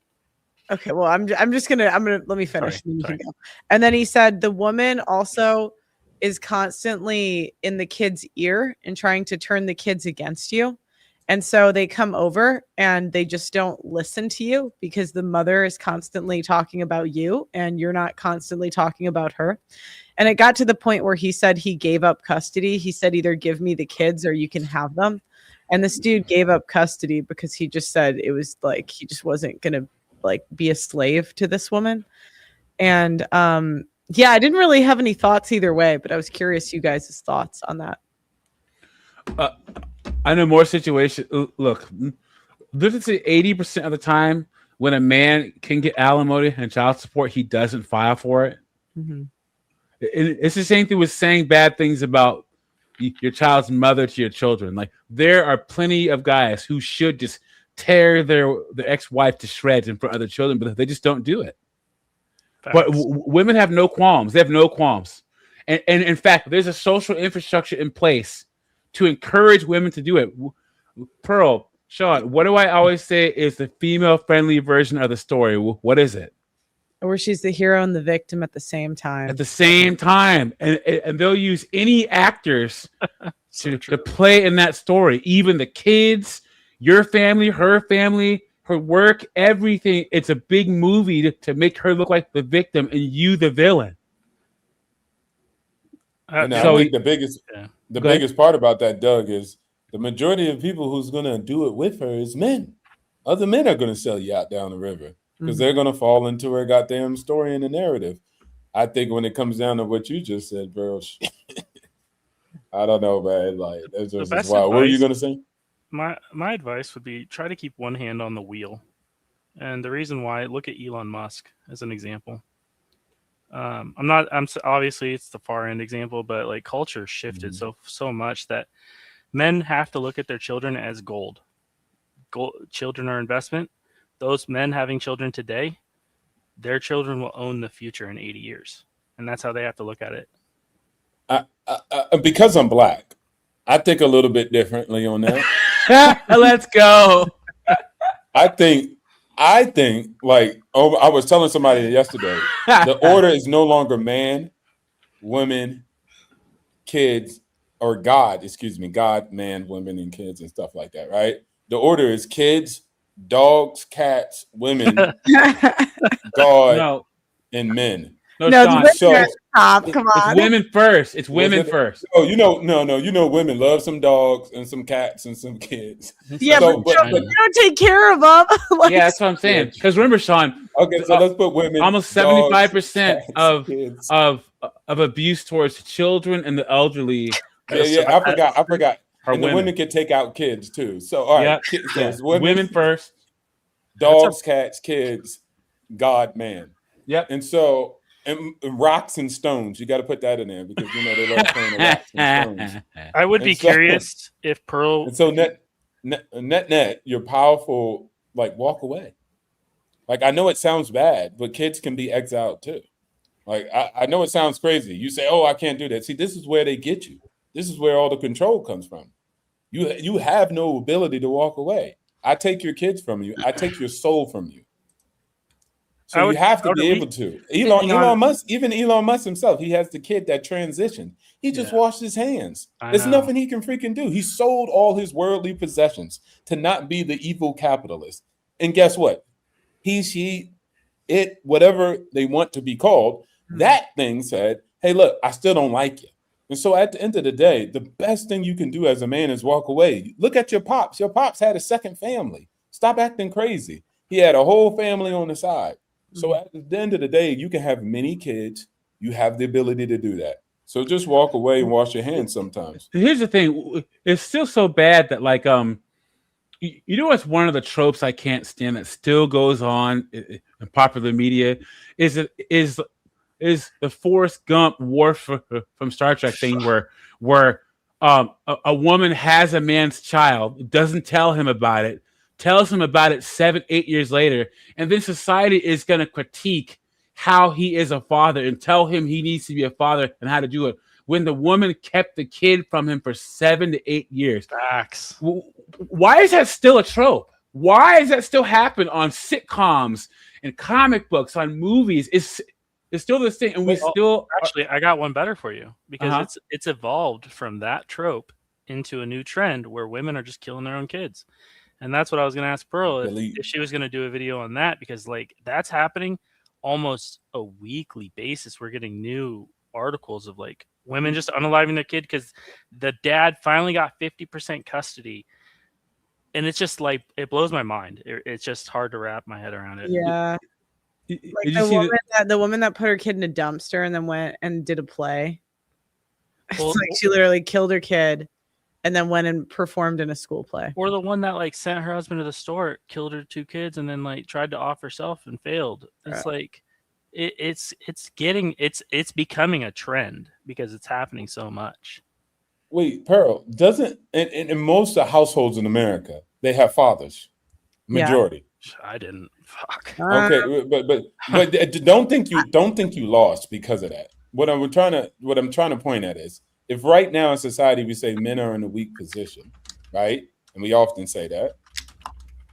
Okay, well, I'm gonna let me finish. Sorry. And then he said the woman also is constantly in the kid's ear and trying to turn the kids against you. And so they come over and they just don't listen to you because the mother is constantly talking about you and you're not constantly talking about her. And it got to the point where he said he gave up custody. He said, either give me the kids or you can have them. And this dude gave up custody because he just said it was like he just wasn't going to like be a slave to this woman. And yeah, I didn't really have any thoughts either way, but I was curious you guys' thoughts on that. I know more situations. Look, literally 80% of the time when a man can get alimony and child support, he doesn't file for it. Mm-hmm. It's the same thing with saying bad things about your child's mother to your children. Like, there are plenty of guys who should just tear their ex-wife to shreds in front of their children, but they just don't do it. Facts. But women have no qualms. They have no qualms. And in fact, there's a social infrastructure in place to encourage women to do it. Pearl, Sean, what do I always say is the female-friendly version of the story? What is it? Where she's the hero and the victim at the same time. At the same time. And they'll use any actors to play in that story. Even the kids, your family, her work, everything. It's a big movie to make her look like the victim and you the villain. And I think the biggest part about that, Doug, is the majority of people who's going to do it with her is men. Other men are going to sell you out down the river because they're going to fall into her goddamn story and the narrative. I think when it comes down to what you just said, bro, I don't know, man. Like, that's just wild. What were you going to say? My advice would be try to keep one hand on the wheel. And the reason why, look at Elon Musk as an example. I'm obviously it's the far end example, but like culture shifted so much that men have to look at their children as gold. Children are investment. Those men having children today, their children will own the future in 80 years. And that's how they have to look at it. Because I'm black, I think a little bit differently on that. Let's go. I think like I was telling somebody yesterday, the order is no longer man, women, kids, or God, man, women, and kids and stuff like that, right? The order is kids, dogs, cats, women, God, and men. No, Sean. Come on. It's women first. It's women first. Oh, women love some dogs and some cats and some kids. Yeah, but you don't take care of them. Yeah, that's what I'm saying. Because remember, Sean. Okay, so let's put women. Almost 75% of abuse towards children and the elderly. I forgot. And the women can take out kids too. So all right, women first. Dogs, cats, kids, God, man. Yep. And so. And rocks and stones, you got to put that in there because they love playing with rocks and stones. I would be curious if Pearl. And so net, you're powerful. Like walk away. Like I know it sounds bad, but kids can be exiled too. Like I know it sounds crazy. You say, "Oh, I can't do that." See, this is where they get you. This is where all the control comes from. You have no ability to walk away. I take your kids from you. I take your soul from you. So you have to be able to. Elon Musk himself, he has the kid that transitioned. He just washed his hands. There's nothing he can freaking do. He sold all his worldly possessions to not be the evil capitalist. And guess what? He, she, it, whatever they want to be called, that thing said, hey, look, I still don't like you. And so at the end of the day, the best thing you can do as a man is walk away. Look at your pops. Your pops had a second family. Stop acting crazy. He had a whole family on the side. So at the end of the day, you can have many kids. You have the ability to do that. So just walk away and wash your hands sometimes. Here's the thing. It's still so bad that like, you know what's one of the tropes I can't stand that still goes on in popular media is the Forrest Gump Worf from Star Trek thing where a woman has a man's child, doesn't tell him about it, tells him about it 7-8 years later, and then society is going to critique how he is a father and tell him he needs to be a father and how to do it when the woman kept the kid from him for 7 to 8 years. Facts. Why is that still a trope? Why does that still happen on sitcoms and comic books, on movies? It's still this thing, and we still actually. I got one better for you because it's evolved from that trope into a new trend where women are just killing their own kids. And that's what I was going to ask Pearl if she was going to do a video on that, because like that's happening almost a weekly basis. We're getting new articles of like women just unaliving their kid because the dad finally got 50% custody. And it's just like, it blows my mind. It's just hard to wrap my head around it. Yeah. Like the woman that put her kid in a dumpster and then went and did a play. It's like she literally killed her kid and then went and performed in a school play. Or the one that like sent her husband to the store, killed her 2 kids, and then like tried to off herself and failed. It's like it's becoming a trend because it's happening so much. Wait, Pearl, doesn't in most of the households in America, they have fathers. Majority. Yeah. I didn't. Fuck. Okay, but don't think you lost because of that. what I'm trying to point at is, if right now in society we say men are in a weak position, right? And we often say that.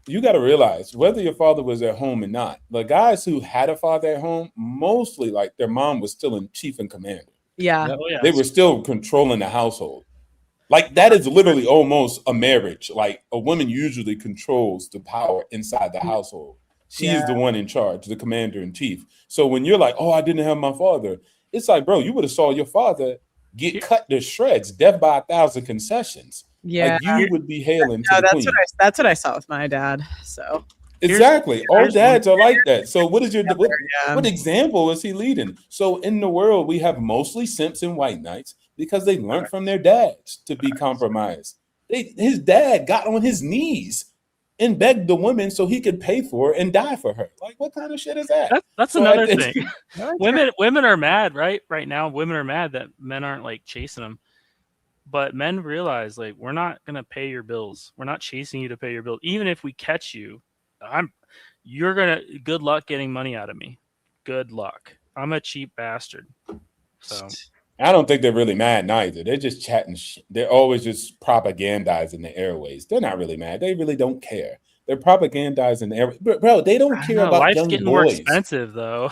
You got to realize, whether your father was at home or not, the guys who had a father at home, mostly like their mom was still in chief and commander. Yeah. Oh, yeah. They were still controlling the household. Like, that is literally almost a marriage. Like, a woman usually controls the power inside the household. She is the one in charge, the commander in chief. So when you're like, oh, I didn't have my father, it's like, bro, you would have saw your father get cut to shreds, death by 1,000 concessions. Yeah. Like, you would be hailing to No, the queen. that's what I saw with my dad. So Exactly. All dads are like that. So what is Yeah. what example is he leading? So in the world, we have mostly simps and white knights because they learned from their dads to be compromised. His dad got on his knees and begged the woman so he could pay for her and die for her. Like, what kind of shit is that? That's So another I think- thing. Women are mad, right? Right now, women are mad that men aren't like chasing them. But men realize, like, we're not gonna pay your bills. We're not chasing you to pay your bills. Even if we catch you, you're gonna. Good luck getting money out of me. Good luck. I'm a cheap bastard. So I don't think they're really mad neither. They're just chatting. They're always just propagandizing the airways. They're not really mad. They really don't care. They're propagandizing the airways. Bro, they don't care about life's young getting more boys. expensive, though.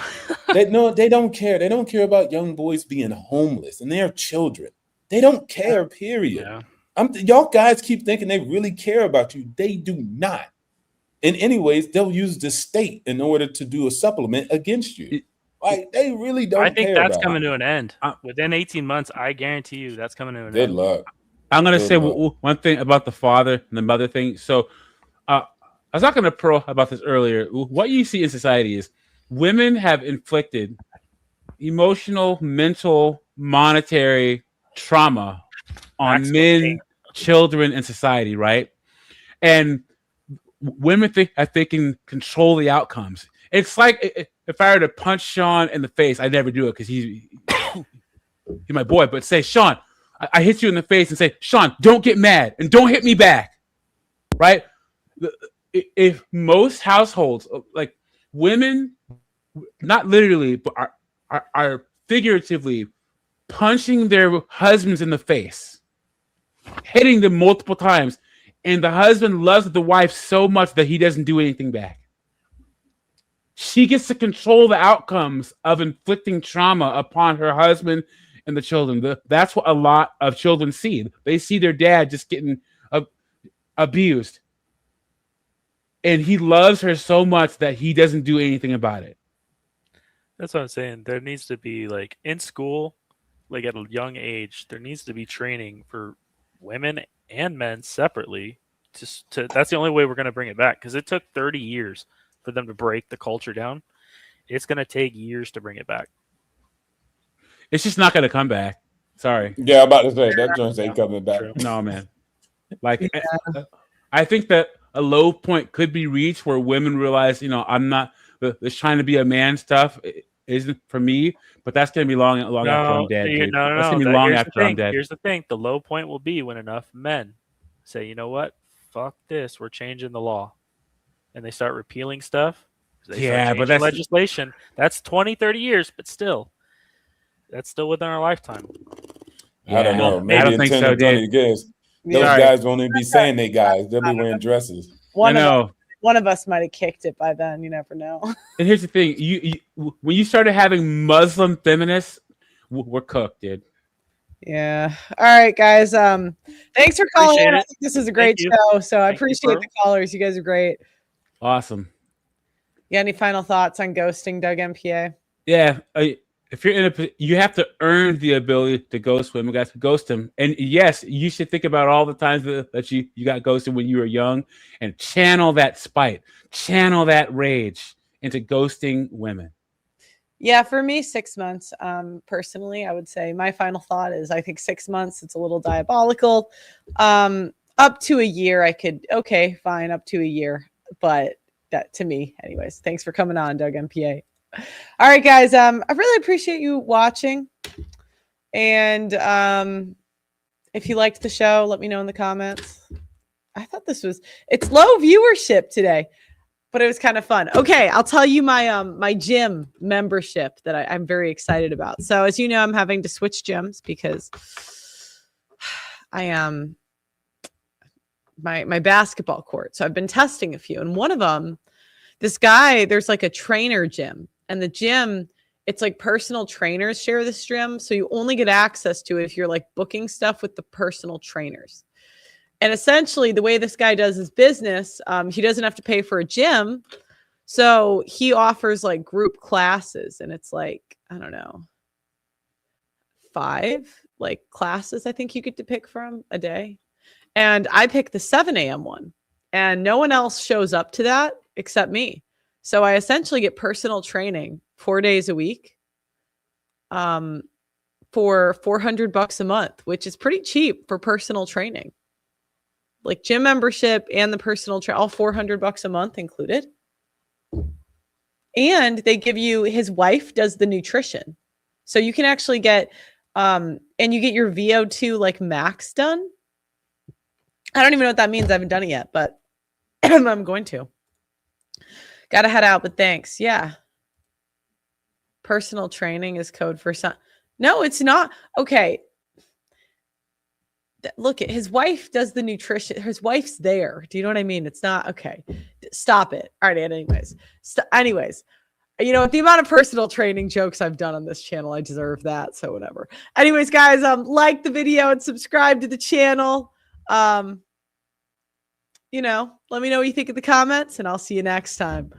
They don't care. They don't care about young boys being homeless and they're children. They don't care, period. Yeah. Y'all guys keep thinking they really care about you. They do not. And anyways, they'll use the state in order to do a supplement against you. Like, they really don't care. I think that's about coming you. to an end. Within 18 months, I guarantee you that's coming to an Good end. luck. I'm gonna Good say luck. one thing about the father and the mother thing. So, I was talking to Pro about this earlier. What you see in society is women have inflicted emotional, mental, monetary trauma on men, children, and society, right? And women think that they can control the outcomes. It's like if I were to punch Sean in the face, I never do it because he's my boy. But say, Sean, I hit you in the face and say, Sean, don't get mad and don't hit me back, right? If most households, like women, not literally, but are figuratively punching their husbands in the face, hitting them multiple times, and the husband loves the wife so much that he doesn't do anything back. She gets to control the outcomes of inflicting trauma upon her husband and the children. That's what a lot of children see. They see their dad just getting abused. And he loves her so much that he doesn't do anything about it. That's what I'm saying. There needs to be, like, in school, like at a young age, there needs to be training for women and men separately. That's the only way we're going to bring it back, because it took 30 years for them to break the culture down. It's going to take years to bring it back. It's just not going to come back. Sorry. Yeah, I'm about to say that joint ain't coming back. No, man. Like, I think that a low point could be reached where women realize, I'm not this trying to be a man stuff isn't for me, but that's going to be long after I'm dead. Dude. No. That's going to be long after I'm dead. Here's the thing. The low point will be when enough men say, you know what? Fuck this. We're changing the law. And they start repealing stuff. But that's legislation. That's 20, 30 years, but still. That's still within our lifetime. I don't know. Maybe I don't in think 10 so, or 20 dude. years, those guys won't even be saying they guys. They'll be wearing dresses. One of us might have kicked it by then. You never know. And here's the thing: you when you started having Muslim feminists, we're cooked, dude. Yeah. All right, guys. Thanks for calling in. I think this is a great Thank you. show. So I Thank you, appreciate bro. the callers. You guys are great. Awesome. You got any final thoughts on ghosting, Doug MPA? Yeah. If you're you have to earn the ability to ghost women, guys. Ghost them. And yes, you should think about all the times that you got ghosted when you were young, and channel that spite, channel that rage into ghosting women. Yeah, for me, 6 months. Personally, I would say my final thought is I think 6 months, it's a little diabolical. Up to a year, I could, okay, fine, up to a year. But that, to me, anyways. Thanks for coming on, Doug MPA. All right, guys. I really appreciate you watching. And if you liked the show, let me know in the comments. I thought it's low viewership today. but it was kind of fun. Okay, I'll tell you my my gym membership that I'm very excited about. So as you know, I'm having to switch gyms because I am my basketball court. So I've been testing a few, and one of them, this guy, there's like a trainer gym, and the gym, it's like personal trainers share this gym, so you only get access to it if you're like booking stuff with the personal trainers. And essentially, the way this guy does his business, he doesn't have to pay for a gym. So he offers like group classes, and it's like, I don't know, 5 like classes I think you get to pick from a day. And I picked the 7 a.m. one, and no one else shows up to that except me. So I essentially get personal training 4 days a week for $400 a month, which is pretty cheap for personal training. Like gym membership and the personal all $400 a month included. And they give you, his wife does the nutrition. So you can actually get, and you get your VO2 like max done. I don't even know what that means. I haven't done it yet, but I'm going to. Gotta head out, but thanks. Yeah. Personal training is code for some. No, it's not. Okay. Look, his wife does the nutrition. His wife's there. Do you know what I mean? It's not okay. Stop it. All right. Anyways, you know, with the amount of personal training jokes I've done on this channel, I deserve that. So whatever. Anyways, guys, like the video and subscribe to the channel. You know, let me know what you think in the comments, and I'll see you next time.